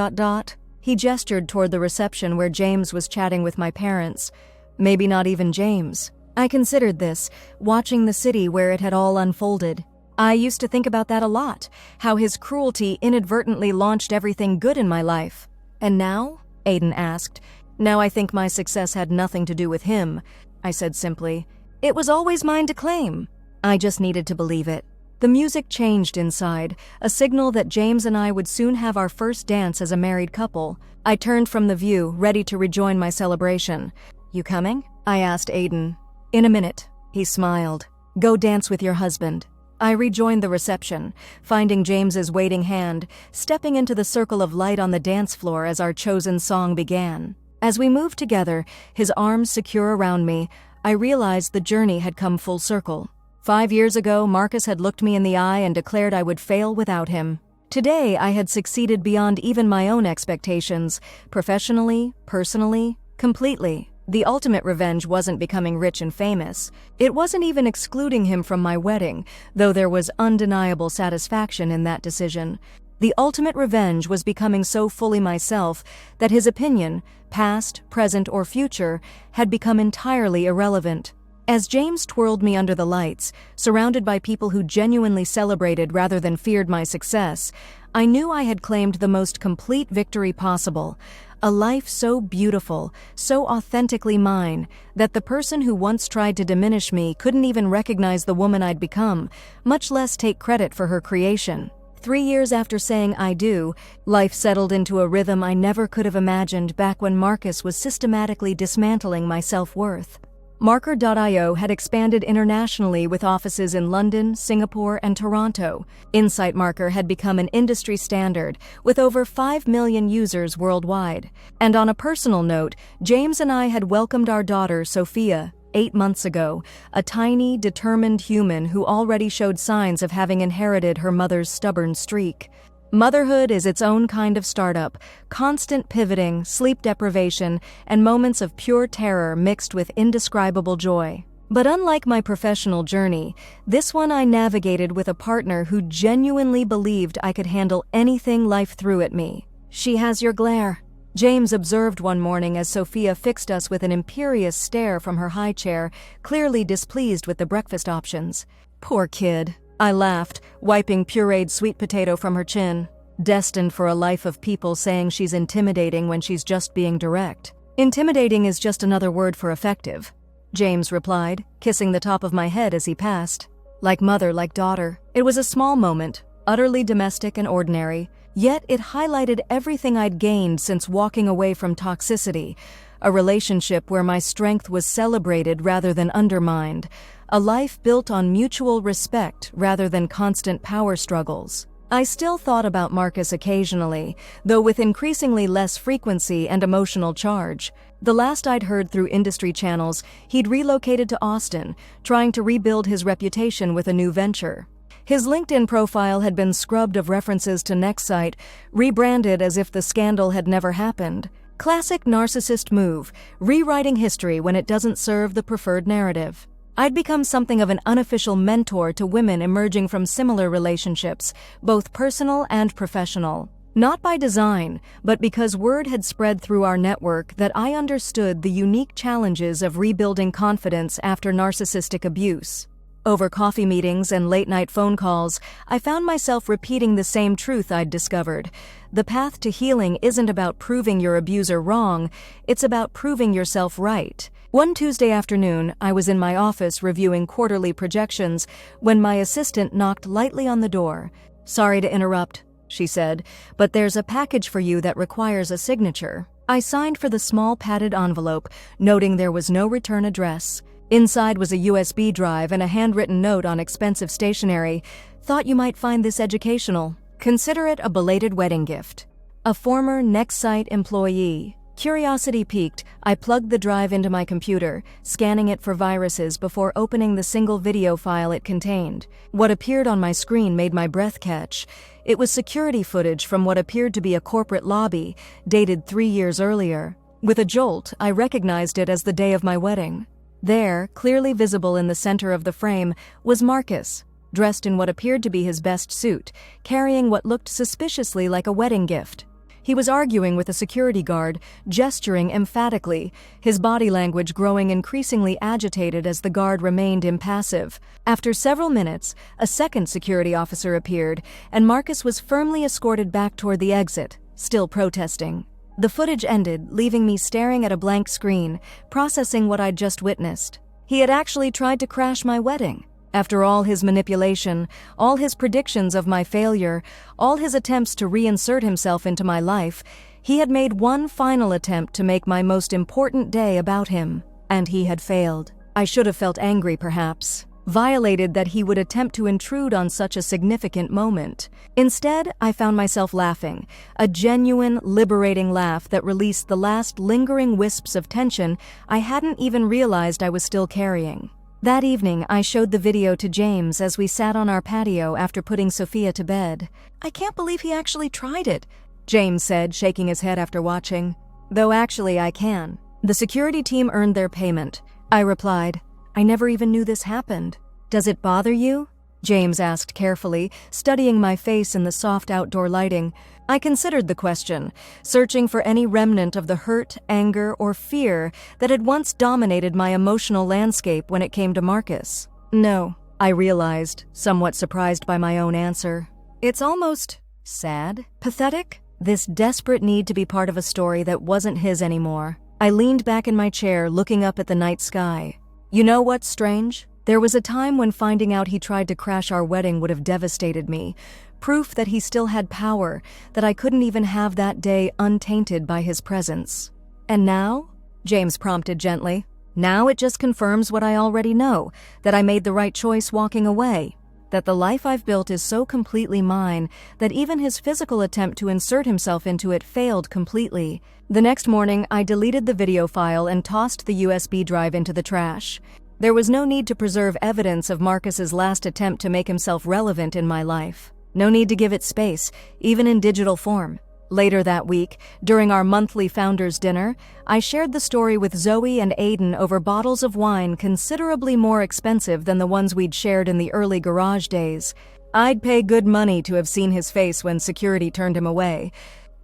He gestured toward the reception where James was chatting with my parents. Maybe not even James. I considered this, watching the city where it had all unfolded. I used to think about that a lot, how his cruelty inadvertently launched everything good in my life. "And now?" Aiden asked. "Now I think my success had nothing to do with him," I said simply. "It was always mine to claim." I just needed to believe it. The music changed inside, a signal that James and I would soon have our first dance as a married couple. I turned from the view, ready to rejoin my celebration. "You coming?" I asked Aiden. "In a minute," he smiled. "Go dance with your husband." I rejoined the reception, finding James's waiting hand, stepping into the circle of light on the dance floor as our chosen song began. As we moved together, his arms secure around me, I realized the journey had come full circle. 5 years ago, Marcus had looked me in the eye and declared I would fail without him. Today, I had succeeded beyond even my own expectations, professionally, personally, completely. The ultimate revenge wasn't becoming rich and famous. It wasn't even excluding him from my wedding, though there was undeniable satisfaction in that decision. The ultimate revenge was becoming so fully myself that his opinion, past, present, or future, had become entirely irrelevant. As James twirled me under the lights, surrounded by people who genuinely celebrated rather than feared my success, I knew I had claimed the most complete victory possible. A life so beautiful, so authentically mine, that the person who once tried to diminish me couldn't even recognize the woman I'd become, much less take credit for her creation. 3 years after saying I do, life settled into a rhythm I never could have imagined back when Marcus was systematically dismantling my self-worth. Marker.io had expanded internationally with offices in London, Singapore, and Toronto. Insight Marker had become an industry standard, with over 5 million users worldwide. And on a personal note, James and I had welcomed our daughter, Sophia, 8 months ago, a tiny, determined human who already showed signs of having inherited her mother's stubborn streak. Motherhood is its own kind of startup, constant pivoting, sleep deprivation, and moments of pure terror mixed with indescribable joy. But unlike my professional journey, this one I navigated with a partner who genuinely believed I could handle anything life threw at me. "She has your glare," James observed one morning as Sophia fixed us with an imperious stare from her high chair, clearly displeased with the breakfast options. "Poor kid," I laughed, wiping pureed sweet potato from her chin. "Destined for a life of people saying she's intimidating when she's just being direct." "Intimidating is just another word for effective," James replied, kissing the top of my head as he passed. Like mother, like daughter. It was a small moment, utterly domestic and ordinary, yet it highlighted everything I'd gained since walking away from toxicity, a relationship where my strength was celebrated rather than undermined, a life built on mutual respect rather than constant power struggles. I still thought about Marcus occasionally, though with increasingly less frequency and emotional charge. The last I'd heard through industry channels, he'd relocated to Austin, trying to rebuild his reputation with a new venture. His LinkedIn profile had been scrubbed of references to Nextsite, rebranded as if the scandal had never happened. Classic narcissist move, rewriting history when it doesn't serve the preferred narrative. I'd become something of an unofficial mentor to women emerging from similar relationships, both personal and professional. Not by design, but because word had spread through our network that I understood the unique challenges of rebuilding confidence after narcissistic abuse. Over coffee meetings and late-night phone calls, I found myself repeating the same truth I'd discovered. The path to healing isn't about proving your abuser wrong, it's about proving yourself right. One Tuesday afternoon, I was in my office reviewing quarterly projections when my assistant knocked lightly on the door. "Sorry to interrupt," she said, "but there's a package for you that requires a signature." I signed for the small padded envelope, noting there was no return address. Inside was a USB drive and a handwritten note on expensive stationery. "Thought you might find this educational. Consider it a belated wedding gift." A former Nextsite employee. Curiosity piqued, I plugged the drive into my computer, scanning it for viruses before opening the single video file it contained. What appeared on my screen made my breath catch. It was security footage from what appeared to be a corporate lobby, dated 3 years earlier. With a jolt, I recognized it as the day of my wedding. There, clearly visible in the center of the frame, was Marcus, dressed in what appeared to be his best suit, carrying what looked suspiciously like a wedding gift. He was arguing with a security guard, gesturing emphatically, his body language growing increasingly agitated as the guard remained impassive. After several minutes, a second security officer appeared, and Marcus was firmly escorted back toward the exit, still protesting. The footage ended, leaving me staring at a blank screen, processing what I'd just witnessed. He had actually tried to crash my wedding. After all his manipulation, all his predictions of my failure, all his attempts to reinsert himself into my life, he had made one final attempt to make my most important day about him, and he had failed. I should have felt angry, perhaps. violated that he would attempt to intrude on such a significant moment. Instead, I found myself laughing, a genuine, liberating laugh that released the last lingering wisps of tension I hadn't even realized I was still carrying. That evening, I showed the video to James as we sat on our patio after putting Sophia to bed. "I can't believe he actually tried it," James said, shaking his head after watching. "Though actually I can. The security team earned their payment," I replied. "I never even knew this happened." "Does it bother you?" James asked carefully, studying my face in the soft outdoor lighting. I considered the question, searching for any remnant of the hurt, anger, or fear that had once dominated my emotional landscape when it came to Marcus. "No," I realized, somewhat surprised by my own answer. "It's almost sad, pathetic, this desperate need to be part of a story that wasn't his anymore." I leaned back in my chair, looking up at the night sky. "You know what's strange? There was a time when finding out he tried to crash our wedding would have devastated me. Proof that he still had power, that I couldn't even have that day untainted by his presence. And now?" James prompted gently. "Now it just confirms what I already know, that I made the right choice walking away. That the life I've built is so completely mine that even his physical attempt to insert himself into it failed completely." The next morning, I deleted the video file and tossed the USB drive into the trash. There was no need to preserve evidence of Marcus's last attempt to make himself relevant in my life. No need to give it space, even in digital form. Later that week, during our monthly founders' dinner, I shared the story with Zoe and Aiden over bottles of wine considerably more expensive than the ones we'd shared in the early garage days. I'd pay good money to have seen his face when security turned him away.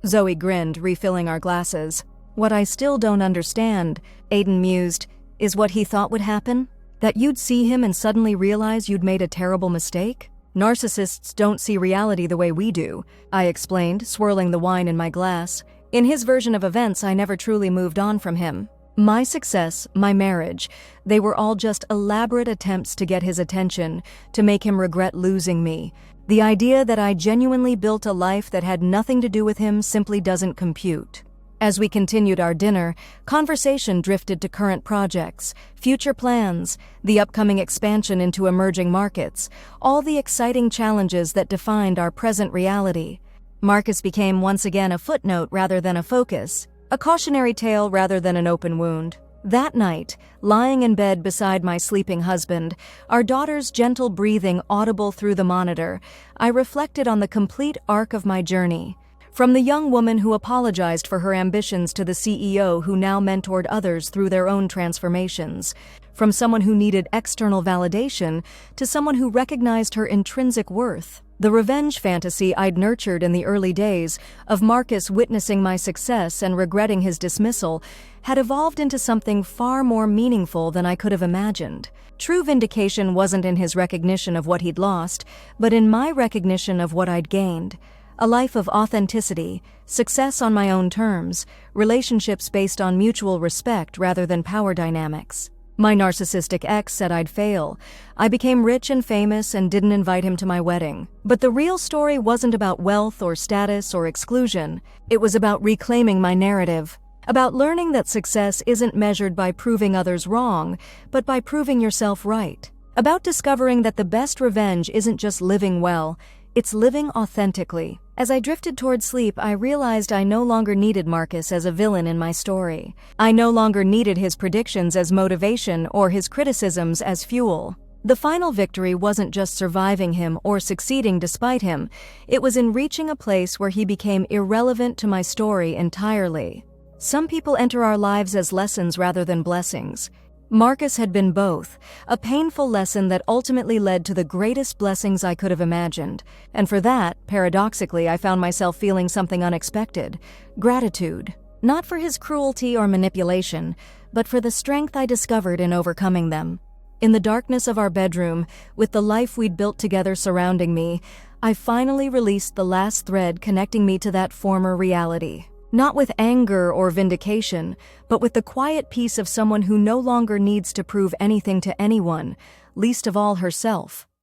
Zoe grinned, refilling our glasses. "What I still don't understand," Aiden mused, "is what he thought would happen? That you'd see him and suddenly realize you'd made a terrible mistake? Narcissists don't see reality the way we do," I explained, swirling the wine in my glass. "In his version of events, I never truly moved on from him. My success, my marriage, they were all just elaborate attempts to get his attention, to make him regret losing me. The idea that I genuinely built a life that had nothing to do with him simply doesn't compute." As we continued our dinner, conversation drifted to current projects, future plans, the upcoming expansion into emerging markets, all the exciting challenges that defined our present reality. Marcus became once again a footnote rather than a focus, a cautionary tale rather than an open wound. That night, lying in bed beside my sleeping husband, our daughter's gentle breathing audible through the monitor, I reflected on the complete arc of my journey. From the young woman who apologized for her ambitions to the CEO who now mentored others through their own transformations. From someone who needed external validation to someone who recognized her intrinsic worth. The revenge fantasy I'd nurtured in the early days of Marcus witnessing my success and regretting his dismissal had evolved into something far more meaningful than I could have imagined. True vindication wasn't in his recognition of what he'd lost, but in my recognition of what I'd gained. A life of authenticity, success on my own terms, relationships based on mutual respect rather than power dynamics. My narcissistic ex said I'd fail. I became rich and famous and didn't invite him to my wedding. But the real story wasn't about wealth or status or exclusion. It was about reclaiming my narrative. About learning that success isn't measured by proving others wrong, but by proving yourself right. About discovering that the best revenge isn't just living well, it's living authentically. As I drifted toward sleep, I realized I no longer needed Marcus as a villain in my story. I no longer needed his predictions as motivation or his criticisms as fuel. The final victory wasn't just surviving him or succeeding despite him. It was in reaching a place where he became irrelevant to my story entirely. Some people enter our lives as lessons rather than blessings. Marcus had been both, a painful lesson that ultimately led to the greatest blessings I could have imagined. And for that, paradoxically, I found myself feeling something unexpected: gratitude. Not for his cruelty or manipulation, but for the strength I discovered in overcoming them. In the darkness of our bedroom, with the life we'd built together surrounding me, I finally released the last thread connecting me to that former reality. Not with anger or vindication, but with the quiet peace of someone who no longer needs to prove anything to anyone, least of all herself.